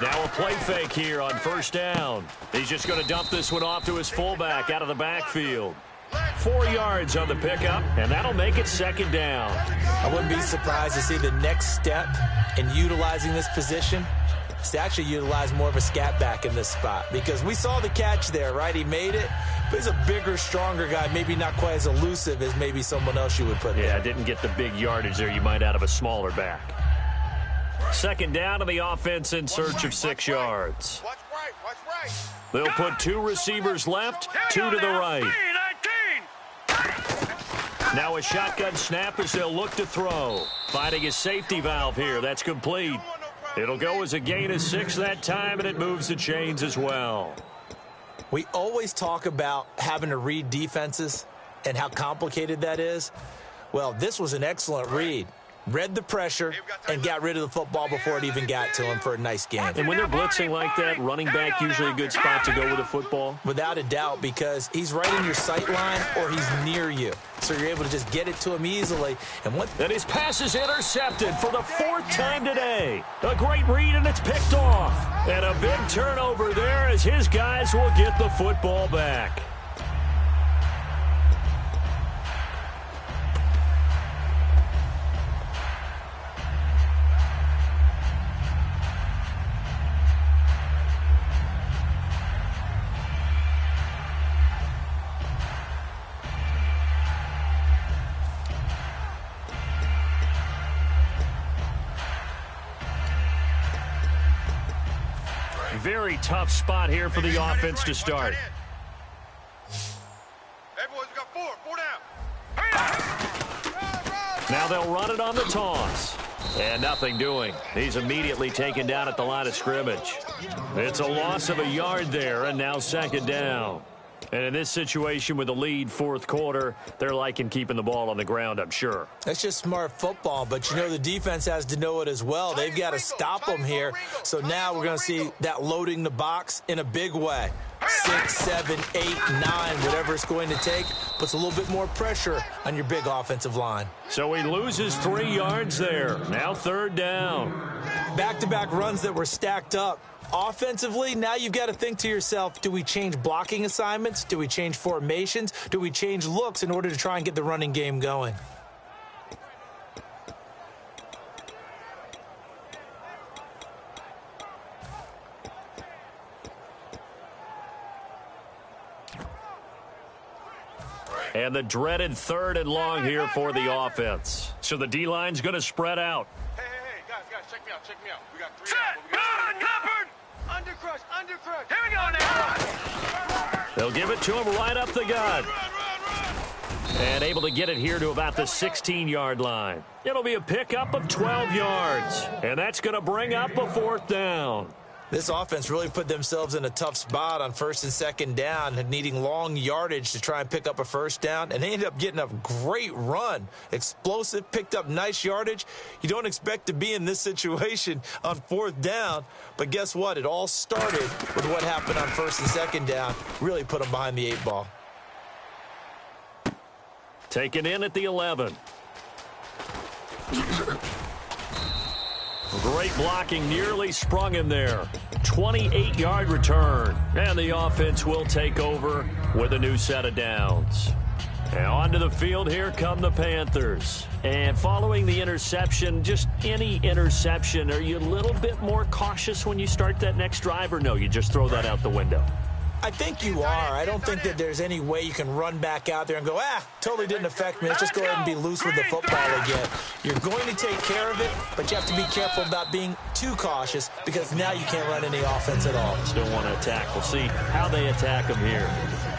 Speaker 2: Now a play fake here on 1st down. He's just going to dump this one off to his fullback out of the backfield. 4 yards on the pickup, and that'll make it 2nd down.
Speaker 3: I wouldn't be surprised to see the next step in utilizing this position is to actually utilize more of a scat back in this spot, because we saw the catch there, right? He made it, but he's a bigger, stronger guy, maybe not quite as elusive as maybe someone else you would put there.
Speaker 2: Yeah, didn't get the big yardage there you might out of a smaller back. 2nd down, and the offense in search of 6 yards.
Speaker 4: Watch right.
Speaker 2: They'll put 2 receivers left, 2 to the right. Now a shotgun snap as they'll look to throw. Finding his safety valve here. That's complete. It'll go as a gain of 6 that time, and it moves the chains as well.
Speaker 3: We always talk about having to read defenses and how complicated that is. Well, this was an excellent read. Read the pressure and got rid of the football before it even got to him for a nice gain.
Speaker 2: And when they're blitzing like that, running back usually a good spot to go with the football?
Speaker 3: Without a doubt, because he's right in your sight line or he's near you. So you're able to just get it to him easily.
Speaker 2: And his pass is intercepted for the 4th time today. A great read, and it's picked off. And a big turnover there as his guys will get the football back. Very tough spot here for the offense to start.
Speaker 4: Hey, boys, we got 4 down.
Speaker 2: Now they'll run it on the toss. And nothing doing. He's immediately taken down at the line of scrimmage. It's a loss of a yard there, and now 2nd down. And in this situation with the lead 4th quarter, they're liking keeping the ball on the ground, I'm sure.
Speaker 3: That's just smart football, but you know the defense has to know it as well. They've got to stop them here. So now we're going to see that loading the box in a big way. 6, 7, 8, 9, whatever it's going to take, puts a little bit more pressure on your big offensive line.
Speaker 2: So he loses 3 yards there. Now 3rd down.
Speaker 3: Back-to-back runs that were stacked up. Offensively, now you've got to think to yourself, do we change blocking assignments? Do we change formations? Do we change looks in order to try and get the running game going?
Speaker 2: And the dreaded 3rd and long here for the offense. So the D-line's going to spread out.
Speaker 4: Hey, guys, check me out. We got 3 down.
Speaker 5: Covered.
Speaker 4: Undercrush.
Speaker 5: Here we go now.
Speaker 2: They'll give it to him right up the gut. And able to get it here to about the 16-yard line. It'll be a pickup of 12 yards. And that's going to bring up a 4th down.
Speaker 3: This offense really put themselves in a tough spot on first and second down, needing long yardage to try and pick up a first down, and they ended up getting a great run. Explosive, picked up nice yardage. You don't expect to be in this situation on fourth down, but guess what? It all started with what happened on first and second down. Really put them behind the 8 ball.
Speaker 2: Taken in at the 11. Great blocking, nearly sprung him there. 28-yard return, and the offense will take over with a new set of downs. And onto the field, here come the Panthers. And following the interception, just any interception, are you a little bit more cautious when you start that next drive, or no, you just throw that out the window?
Speaker 3: I think you are. I don't think that there's any way you can run back out there and go, totally didn't affect me. Let's just go ahead and be loose with the football again. You're going to take care of it, but you have to be careful about being too cautious because now you can't run any offense at all.
Speaker 2: Still want to attack. We'll see how they attack them here.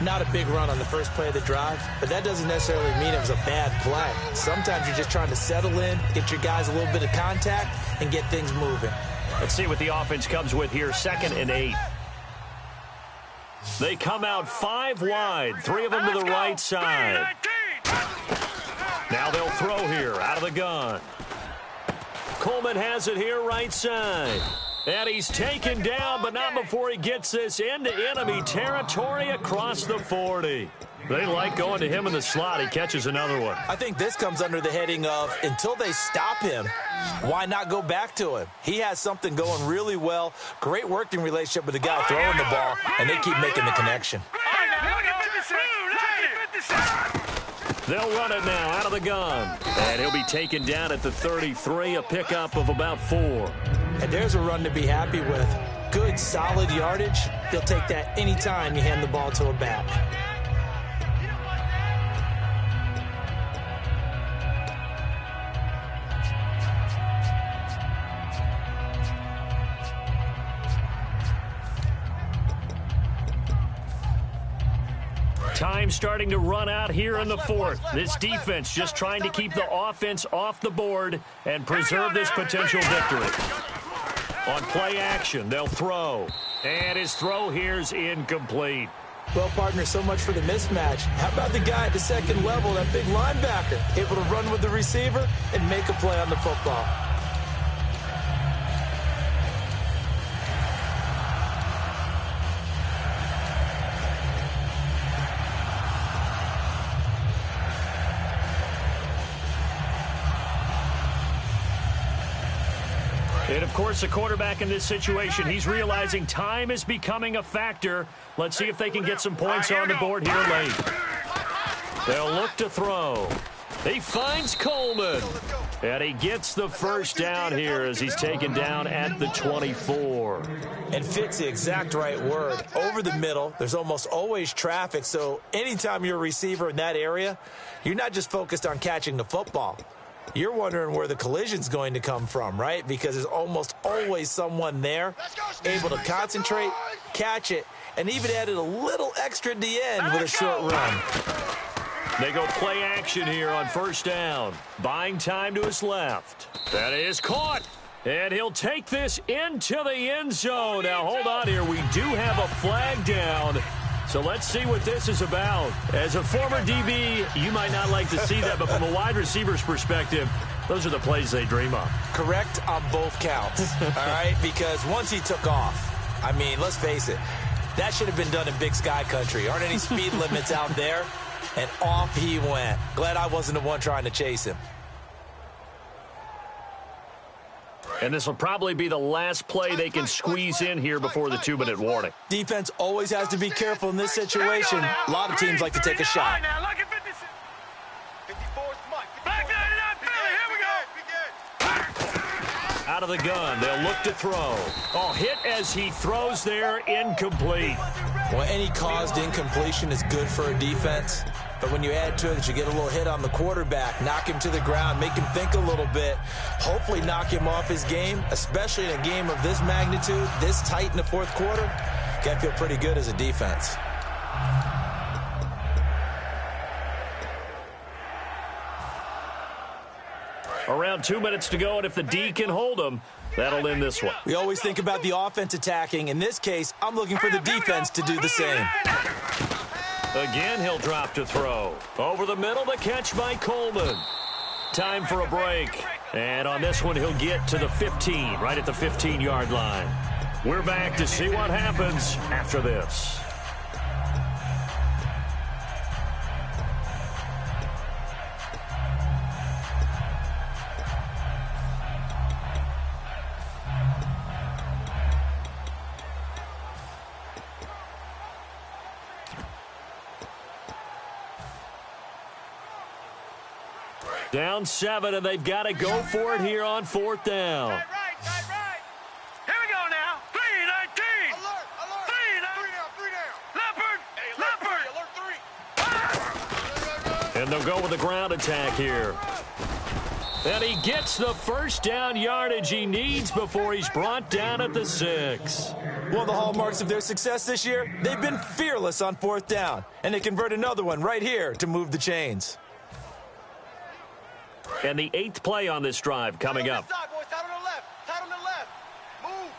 Speaker 3: Not a big run on the first play of the drive, but that doesn't necessarily mean it was a bad play. Sometimes you're just trying to settle in, get your guys a little bit of contact, and get things moving.
Speaker 2: Let's see what the offense comes with here. 2nd and 8. They come out 5 wide, 3 of them to the right side. Now they'll throw here out of the gun. Coleman has it here right side. And he's taken down, but not before he gets this into enemy territory across the 40. They like going to him in the slot. He catches another one.
Speaker 3: I think this comes under the heading of until they stop him, why not go back to him? He has something going really well. Great working relationship with the guy throwing the ball, and they keep making the connection.
Speaker 2: They'll run it now out of the gun. And he'll be taken down at the 33, a pickup of about 4.
Speaker 3: And there's a run to be happy with. Good, solid yardage. He'll take that anytime you hand the ball to a back.
Speaker 2: Time starting to run out here in the 4th. This defense just trying to keep the offense off the board and preserve this potential victory. On play action, they'll throw. And his throw here's incomplete.
Speaker 3: Well, partner, so much for the mismatch. How about the guy at the second level, that big linebacker, able to run with the receiver and make a play on the football?
Speaker 2: And, of course, the quarterback in this situation, he's realizing time is becoming a factor. Let's see if they can get some points on the board here late. They'll look to throw. He finds Coleman. And he gets the first down here as he's taken down at the 24.
Speaker 3: And fits the exact right word. Over the middle, there's almost always traffic. So anytime you're a receiver in that area, you're not just focused on catching the football. You're wondering where the collision's going to come from, right? Because there's almost always someone there able to concentrate, catch it, and even added a little extra at the end with a short run.
Speaker 2: They go play action here on first down. Buying time to his left. That is caught. And he'll take this into the end zone. Now, hold on here. We do have a flag down. So let's see what this is about. As a former DB, you might not like to see that, but from a wide receiver's perspective, those are the plays they dream of.
Speaker 3: Correct on both counts, all right? Because once he took off, I mean, let's face it, that should have been done in Big Sky Country. Aren't any speed limits out there? And off he went. Glad I wasn't the one trying to chase him.
Speaker 2: And this will probably be the last play they can squeeze in here before the 2-minute warning.
Speaker 3: Defense always has to be careful in this situation. A lot of teams like to take a shot.
Speaker 2: Out of the gun, they'll look to throw. Oh, hit as he throws there, incomplete.
Speaker 3: Well, any caused incompletion is good for a defense. But when you add to it that you get a little hit on the quarterback, knock him to the ground, make him think a little bit, hopefully knock him off his game, especially in a game of this magnitude, this tight in the 4th quarter, you got to feel pretty good as a defense.
Speaker 2: Around 2 minutes to go, and if the D can hold them, that'll end this one.
Speaker 3: We always think about the offense attacking. In this case, I'm looking for the defense to do the same.
Speaker 2: Again, he'll drop to throw. Over the middle, the catch by Coleman. Time for a break. And on this one, he'll get to the 15, right at the 15-yard line. We're back to see what happens after this. Down 7, and they've got to go for it here on 4th down.
Speaker 5: Right. Here we go now. 3-19.
Speaker 4: Alert.
Speaker 5: 3.
Speaker 4: Leopard.
Speaker 2: And they'll go with the ground attack here. And he gets the first down yardage he needs before he's brought down at the 6.
Speaker 3: One of the hallmarks of their success this year, they've been fearless on 4th down. And they convert another one right here to move the chains.
Speaker 2: And the 8th play on this drive coming up.
Speaker 4: Tight on the left. Move.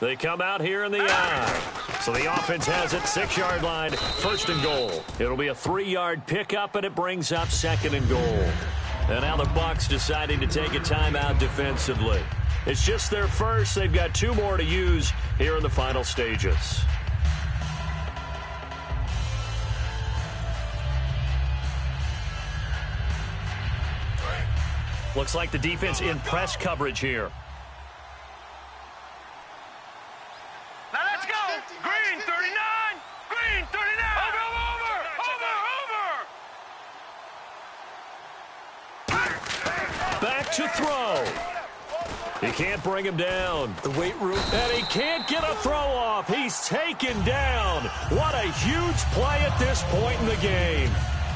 Speaker 2: They come out here in the eye. So the offense has it, 6-yard line, 1st and goal. It'll be a 3-yard pickup, and it brings up 2nd and goal. And now the Bucs deciding to take a timeout defensively. It's just their first. They've got 2 more to use here in the final stages. Looks like the defense in press coverage here.
Speaker 5: Now let's go. Green 39. Green 39. Over.
Speaker 2: Back to throw. He can't bring him down.
Speaker 3: The weight room.
Speaker 2: And he can't get a throw off. He's taken down. What a huge play at this point in the game.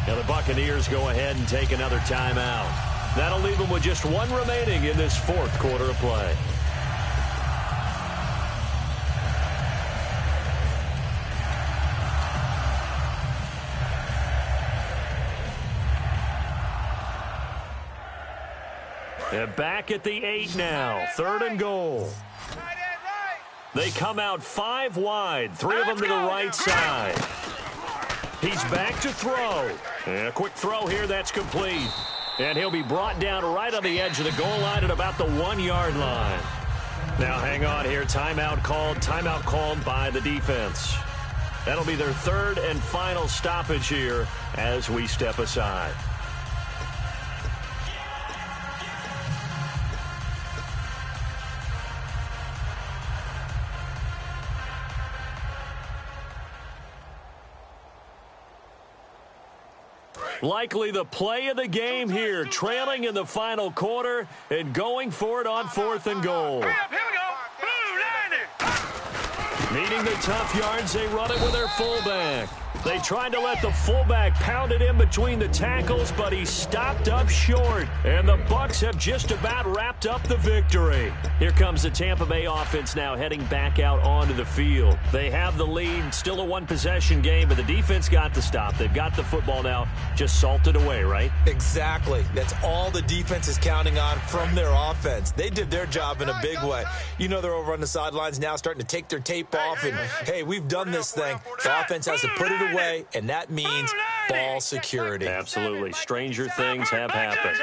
Speaker 2: Now the Buccaneers go ahead and take another timeout. That'll leave them with just 1 remaining in this 4th quarter of play. And back at the 8 now. 3rd and goal. They come out 5 wide. 3 of them to the right side. He's back to throw. And a quick throw here. That's complete. And he'll be brought down right on the edge of the goal line at about the 1-yard line. Now hang on here. Timeout called by the defense. That'll be their 3rd and final stoppage here as we step aside. Likely the play of the game here, trailing in the final quarter and going for it on 4th and goal.
Speaker 5: Here we go. Blue 90.
Speaker 2: Needing the tough yards, they run it with their fullback. They tried to let the fullback pound it in between the tackles, but he stopped up short. And the Bucs have just about wrapped up the victory. Here comes the Tampa Bay offense now heading back out onto the field. They have the lead, still a 1-possession game, but the defense got the stop. They've got the football now, just salted away, right?
Speaker 3: Exactly. That's all the defense is counting on from their offense. They did their job in a big way. You know they're over on the sidelines now starting to take their tape off and, hey, we've done this thing. The offense has to put it away, and that means ball security.
Speaker 2: Absolutely. Stranger things have happened.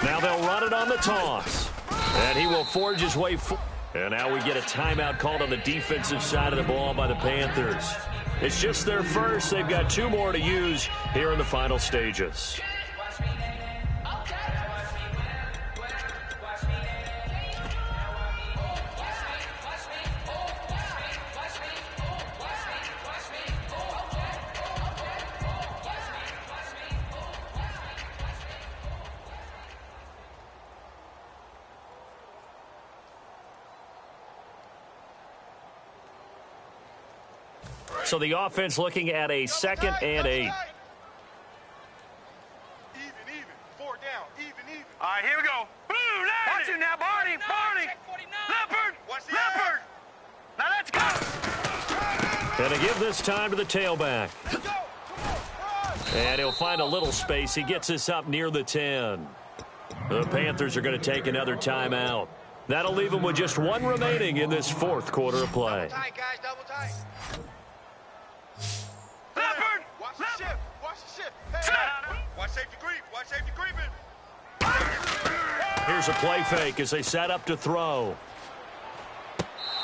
Speaker 2: Now they'll run it on the toss. And he will forge his way forward. And now we get a timeout called on the defensive side of the ball by the Panthers. It's just their first. They've got 2 more to use here in the final stages. So the offense looking at a 2nd and 8.
Speaker 4: Even. 4 down. Even.
Speaker 5: All right, here we go. Blue 90. Watch it now, Barney. Leopard. Now let's go.
Speaker 2: And to give this time to the tailback. And he'll find a little space. He gets us up near the 10. The Panthers are going to take another timeout. That'll leave them with just one remaining in this fourth quarter of play.
Speaker 4: Double tight, guys, double tight.
Speaker 5: Leopard!
Speaker 4: Watch the shift. Watch the shift. Hey, watch safety creep. Watch safety creeping.
Speaker 2: Here's a play fake as they set up to throw.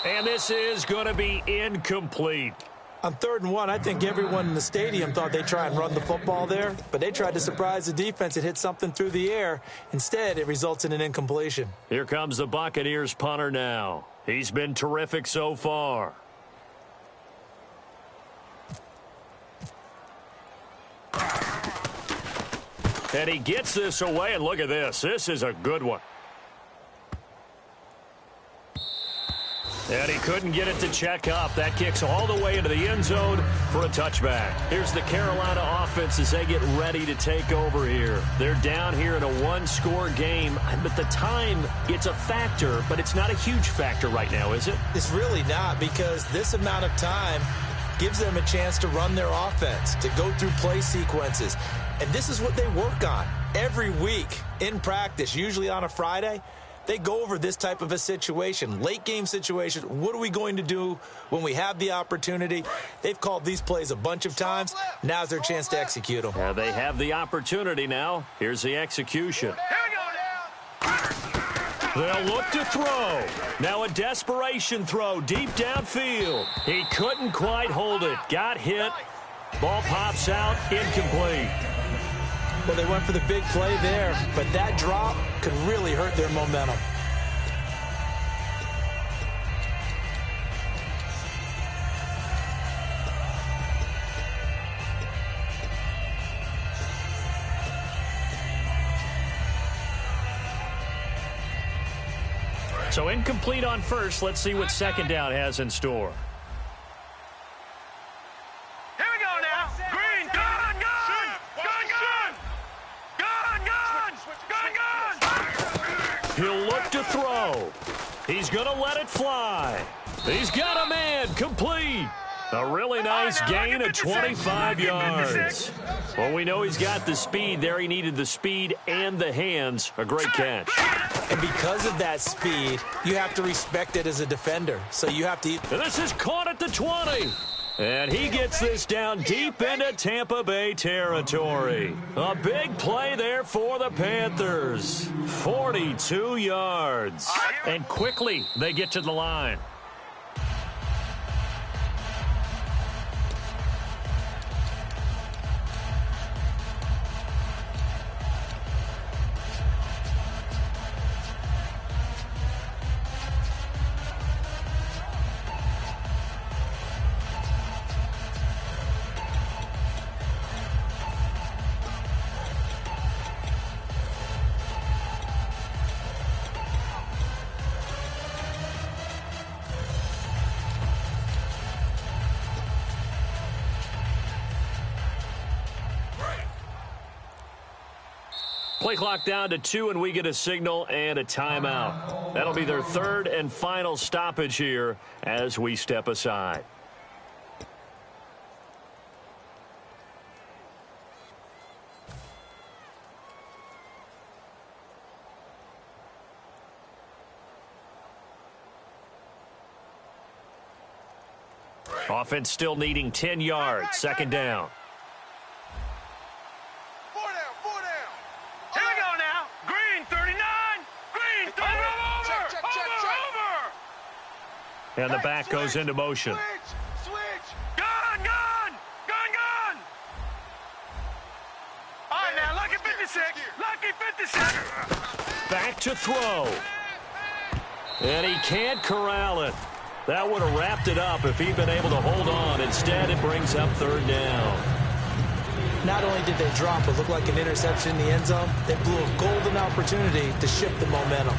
Speaker 2: And this is going to be incomplete.
Speaker 3: On 3rd and 1, I think everyone in the stadium thought they'd try and run the football there, but they tried to surprise the defense and hit something through the air. Instead, it results in an incompletion.
Speaker 2: Here comes the Buccaneers punter now. He's been terrific so far. And he gets this away, and look at this. This is a good one. And he couldn't get it to check up. That kicks all the way into the end zone for a touchback. Here's the Carolina offense as they get ready to take over here. They're down here in a one-score game. But the time, it's a factor, but it's not a huge factor right now, is it?
Speaker 3: It's really not, because this amount of time gives them a chance to run their offense, to go through play sequences. And this is what they work on every week in practice, usually on a Friday. They go over this type of a situation, late game situation. What are we going to do when we have the opportunity? They've called these plays a bunch of times. Now's their chance to execute them.
Speaker 2: Yeah, they have the opportunity now. Here's the execution. They'll look to throw. Now a desperation throw deep downfield. He couldn't quite hold it. Got hit. Ball pops out. Incomplete.
Speaker 3: Well, they went for the big play there, but that drop could really hurt their momentum.
Speaker 2: So incomplete on first. Let's see what second down has in store.
Speaker 5: Here we go now. Green, gun, gun, gun, gun, gun, gun, gun.
Speaker 2: He'll look to throw. He's going to let it fly. He's got a man. Complete. A really nice gain of 25 yards. Well, we know he's got the speed there. He needed the speed and the hands. A great catch.
Speaker 3: And because of that speed, you have to respect it as a defender. So you have to...
Speaker 2: And this is caught at the 20. And he gets this down deep into Tampa Bay territory. A big play there for the Panthers. 42 yards. And quickly they get to the line. Play clock down to 2, and we get a signal and a timeout. That'll be their third and final stoppage here as we step aside. Offense still needing 10 yards. Second down. And the back goes into motion.
Speaker 5: Switch! Gun, gun! Gun, gun! All right, now, lucky 56. Lucky 56.
Speaker 2: Back to throw. And he can't corral it. That would have wrapped it up if he'd been able to hold on. Instead, it brings up third down.
Speaker 3: Not only did they drop what looked like an interception in the end zone, they blew a golden opportunity to shift the momentum.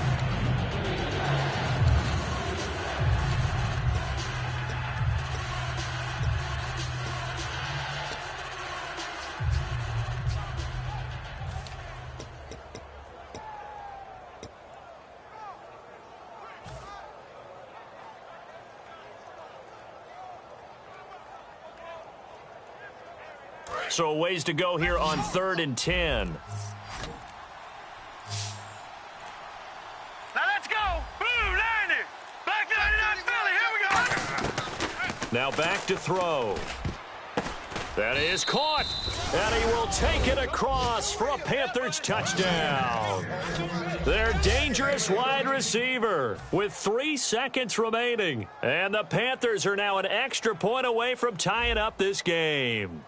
Speaker 2: So a ways to go here on 3rd and 10.
Speaker 5: Now let's go. Blue 90. Back 99 Philly. Here we go.
Speaker 2: Now back to throw. That is caught. And he will take it across for a Panthers touchdown. Their dangerous wide receiver with 3 seconds remaining. And the Panthers are now an extra point away from tying up this game.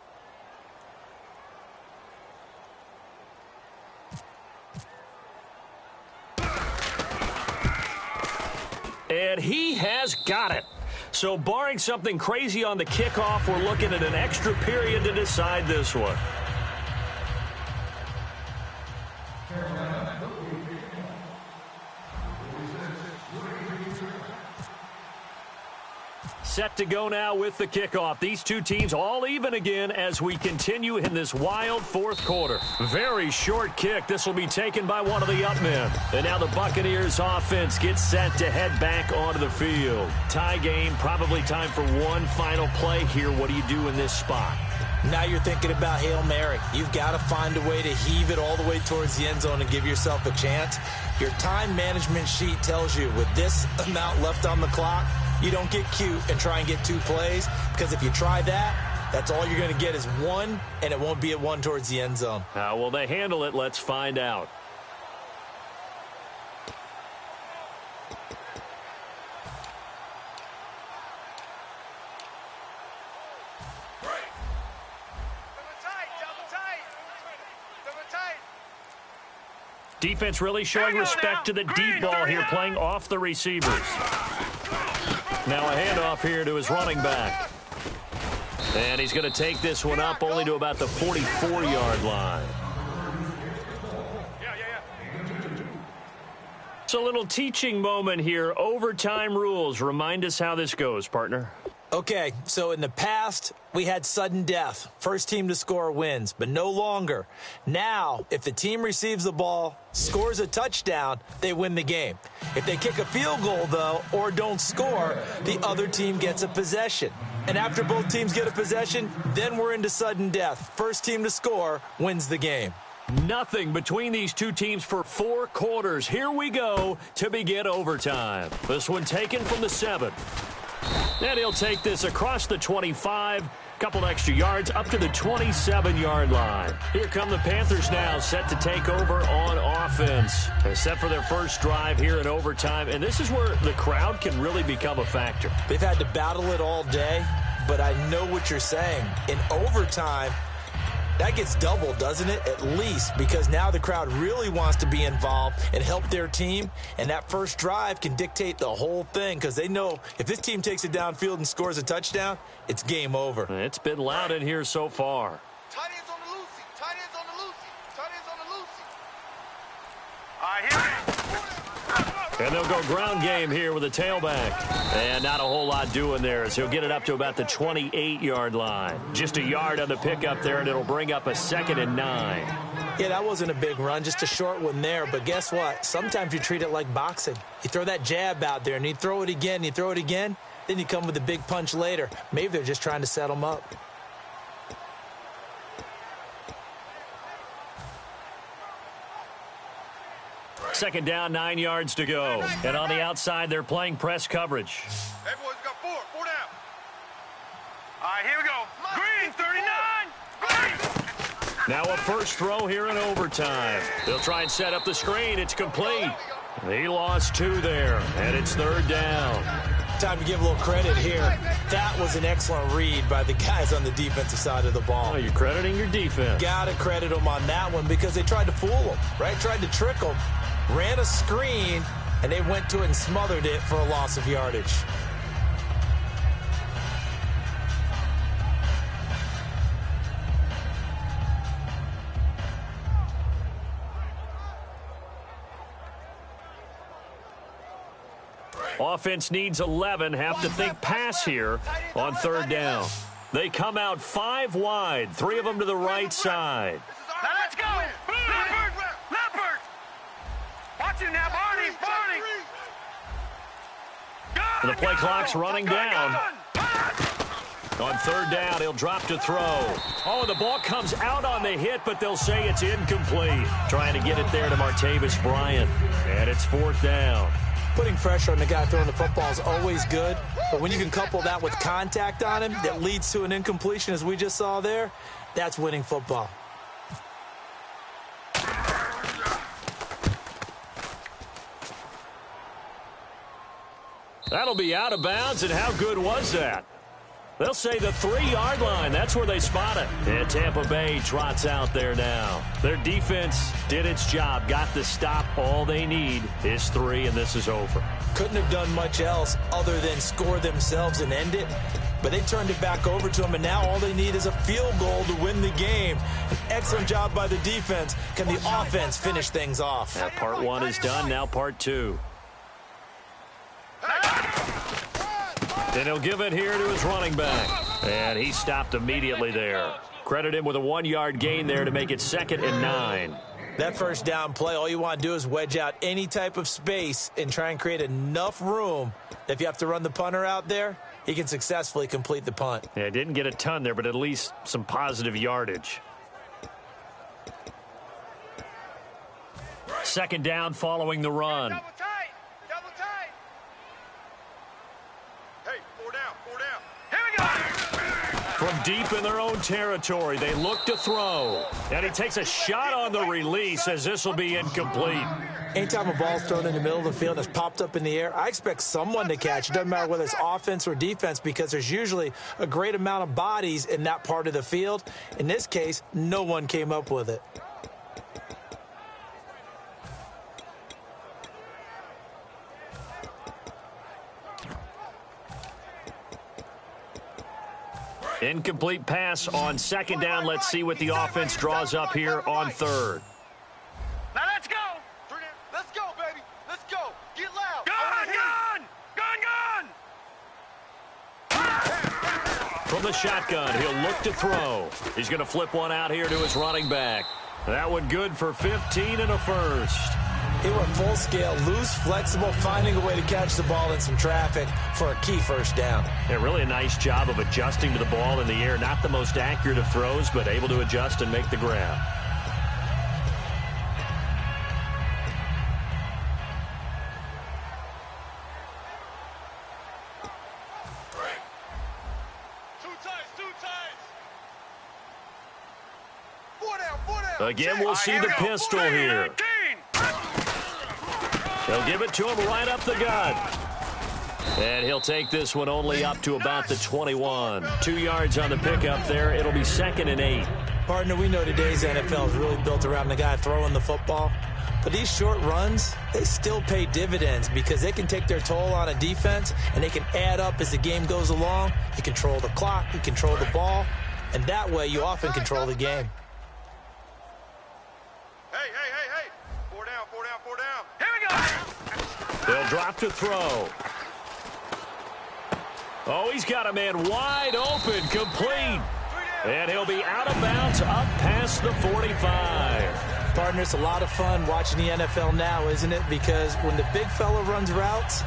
Speaker 2: And he has got it. So barring something crazy on the kickoff, we're looking at an extra period to decide this one. Set to go now with the kickoff. These two teams all even again as we continue in this wild 4th quarter. Very short kick. This will be taken by one of the up men. And now the Buccaneers offense gets set to head back onto the field. Tie game, probably time for one final play here. What do you do in this spot?
Speaker 3: Now you're thinking about Hail Mary. You've got to find a way to heave it all the way towards the end zone and give yourself a chance. Your time management sheet tells you with this amount left on the clock, you don't get cute and try and get 2 plays, because if you try that, that's all you're going to get is 1, and it won't be a 1 towards the end zone.
Speaker 2: How will they handle it? Let's find out. Defense really showing respect to the deep ball here, playing off the receivers. Now a handoff here to his running back. And he's going to take this one up only to about the 44-yard line. It's a little teaching moment here. Overtime rules. Remind us how this goes, partner.
Speaker 3: Okay, so in the past, we had sudden death. First team to score wins, but no longer. Now, if the team receives the ball, scores a touchdown, they win the game. If they kick a field goal, though, or don't score, the other team gets a possession. And after both teams get a possession, then we're into sudden death. First team to score wins the game.
Speaker 2: Nothing between these two teams for 4 quarters. Here we go to begin overtime. This one taken from the 7. And he'll take this across the 25, couple extra yards up to the 27-yard line. Here come the Panthers now, set to take over on offense. They're set for their first drive here in overtime, and this is where the crowd can really become a factor.
Speaker 3: They've had to battle it all day, but I know what you're saying. In overtime, that gets doubled, doesn't it? At least, because now the crowd really wants to be involved and help their team, and that first drive can dictate the whole thing, because they know if this team takes it downfield and scores a touchdown, it's game over.
Speaker 2: It's been loud in here so far.
Speaker 4: Tight ends on the Lucy. Tight ends on the Lucy. Tight ends on the Lucy.
Speaker 5: All right, here we go.
Speaker 2: And they'll go ground game here with a tailback. And not a whole lot doing there as he'll get it up to about the 28-yard line. Just a yard on the pickup there, and it'll bring up a 2nd and 9.
Speaker 3: Yeah, that wasn't a big run, just a short one there. But guess what? Sometimes you treat it like boxing. You throw that jab out there, and you throw it again, you throw it again, then you come with a big punch later. Maybe they're just trying to set them up.
Speaker 2: Second down, 9 yards to go. And on the outside, they're playing press coverage.
Speaker 4: Hey, boys, got 4 down.
Speaker 5: All right, here we go. Green, 39. Green.
Speaker 2: Now a first throw here in overtime. They'll try and set up the screen. It's complete. He lost 2 there, and it's 3rd down.
Speaker 3: Time to give a little credit here. That was an excellent read by the guys on the defensive side of the ball.
Speaker 2: Oh, you're crediting your defense.
Speaker 3: Got to credit them on that one because they tried to fool them, right? Tried to trick them. Ran a screen, and they went to it and smothered it for a loss of yardage.
Speaker 2: Offense needs 11. Have to think pass here on 3rd down. They come out 5 wide, 3 of them to the right side.
Speaker 5: Now let's go. Leopard. Leopard. Watch it now, Barney. Barney.
Speaker 2: The play clock's running down. On third down, he'll drop to throw. Oh, the ball comes out on the hit, but they'll say it's incomplete. Trying to get it there to Martavis Bryant. And it's fourth down.
Speaker 3: Putting pressure on the guy throwing the football is always good, but when you can couple that with contact on him that leads to an incompletion, as we just saw there, that's winning football.
Speaker 2: That'll be out of bounds, and how good was that? They'll say the 3-yard line. That's where they spot it. And Tampa Bay trots out there now. Their defense did its job, got the stop. All they need is 3, and this is over.
Speaker 3: Couldn't have done much else other than score themselves and end it. But they turned it back over to them, and now all they need is a field goal to win the game. An excellent job by the defense. Can the offense finish things off?
Speaker 2: Now part 1 is done. Now part 2. And he'll give it here to his running back. And he stopped immediately there. Credit him with a 1-yard gain there to make it 2nd and 9.
Speaker 3: That first down play, all you want to do is wedge out any type of space and try and create enough room. If you have to run the punter out there, he can successfully complete the punt.
Speaker 2: Yeah, didn't get a ton there, but at least some positive yardage. 2nd down following the run.
Speaker 4: Double tight. Double tight. Hey, 4 down. 4 down. Here we go.
Speaker 2: From deep in their own territory, they look to throw. And he takes a shot on the release as this will be incomplete.
Speaker 3: Anytime a ball's thrown in the middle of the field and it's popped up in the air, I expect someone to catch. It doesn't matter whether it's offense or defense, because there's usually a great amount of bodies in that part of the field. In this case, no one came up with it.
Speaker 2: Incomplete pass on 2nd down. Let's see what the offense draws up here on 3rd.
Speaker 4: Now let's go. Let's go, baby. Let's go. Get loud. Gun.
Speaker 2: From the shotgun, he'll look to throw. He's going to flip one out here to his running back. That one good for 15 and a first.
Speaker 3: He went full scale, loose, flexible, finding a way to catch the ball in some traffic for a key first down.
Speaker 2: Yeah, really a nice job of adjusting to the ball in the air. Not the most accurate of throws, but able to adjust and make the grab. Again, we'll see the pistol here. They'll give it to him right up the gut. And he'll take this one only up to about the 21. 2 yards on the pickup there. It'll be 2nd and 8.
Speaker 3: Partner, we know today's NFL is really built around the guy throwing the football. But these short runs, they still pay dividends because they can take their toll on a defense, and they can add up as the game goes along. You control the clock, you control the ball, and that way you often control the game.
Speaker 4: Hey. 4 down.
Speaker 5: Here we go.
Speaker 2: They'll drop to throw. Oh, he's got a man wide open, complete. And he'll be out of bounds up past the 45.
Speaker 3: Partner, it's a lot of fun watching the NFL now, isn't it? Because when the big fella runs routes,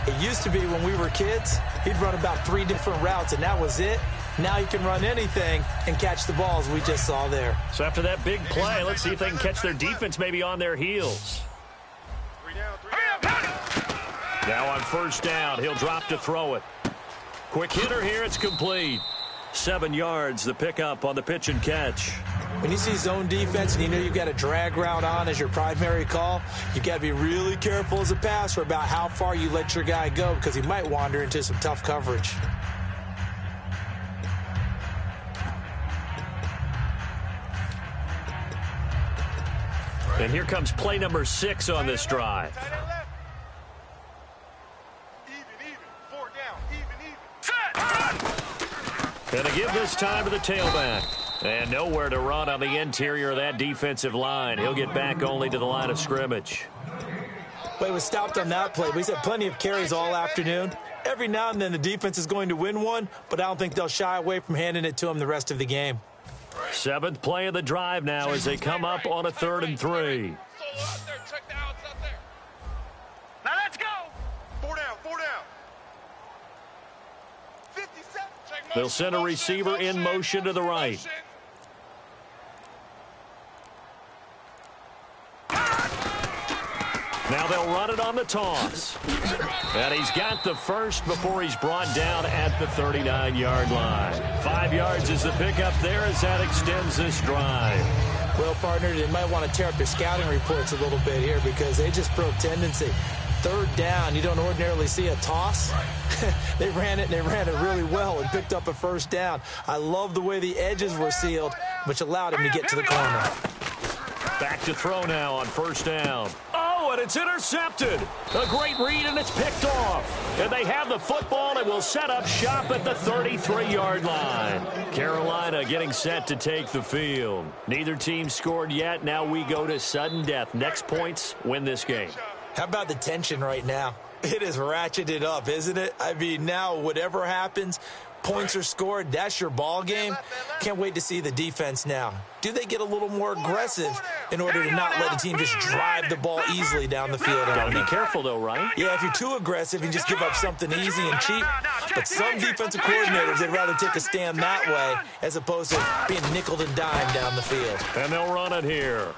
Speaker 3: it used to be when we were kids, he'd run about 3 different routes, and that was it. Now he can run anything and catch the balls we just saw there.
Speaker 2: So after that big play, let's see if they can catch their defense maybe on their heels.
Speaker 4: 3 down.
Speaker 2: Now on first down, he'll drop to throw it. Quick hitter here, it's complete. 7 yards, the pickup on the pitch and catch.
Speaker 3: When you see zone defense and you know you've got a drag route on as your primary call, you've got to be really careful as a passer about how far you let your guy go because he might wander into some tough coverage.
Speaker 2: And here comes play number 6 on this drive.
Speaker 4: Even. 4 down. Even.
Speaker 2: Going to give this time to the tailback. And nowhere to run on the interior of that defensive line. He'll get back only to the line of scrimmage.
Speaker 3: Well, he was stopped on that play, but he's had plenty of carries all afternoon. Every now and then the defense is going to win one, but I don't think they'll shy away from handing it to him the rest of the game.
Speaker 2: 7th play of the drive now as they come up on a 3rd and 3.
Speaker 5: Now let's go.
Speaker 4: 4 down. 4 down.
Speaker 2: They'll send a receiver in motion to the right. Now they'll run it on the toss. And he's got the first before he's brought down at the 39-yard line. 5 yards is the pickup there as that extends this drive.
Speaker 3: Well, partner, they might want to tear up their scouting reports a little bit here because they just broke tendency. 3rd down, you don't ordinarily see a toss. They ran it, and they ran it really well and picked up a 1st down. I love the way the edges were sealed, which allowed him to get to the corner.
Speaker 2: Back to throw now on 1st down. Oh, and it's intercepted. A great read, and it's picked off. And they have the football and will set up shop at the 33-yard line. Carolina getting set to take the field. Neither team scored yet. Now we go to sudden death. Next points win this game.
Speaker 3: How about the tension right now? It is ratcheted up, isn't it? I mean, now whatever happens, points are scored, that's your ball game. Can't wait to see the defense now. Do they get a little more aggressive in order to not let the team just drive the ball easily down the field?
Speaker 2: Gotta be careful, though, right?
Speaker 3: Yeah, if you're too aggressive, you just give up something easy and cheap. But some defensive coordinators, they'd rather take a stand that way as opposed to being nickeled and dimed down the field.
Speaker 2: And they'll run it here.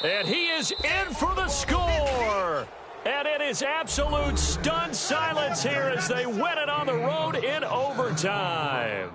Speaker 2: And he is in for the score. And it is absolute stunned silence here as they win it on the road in overtime.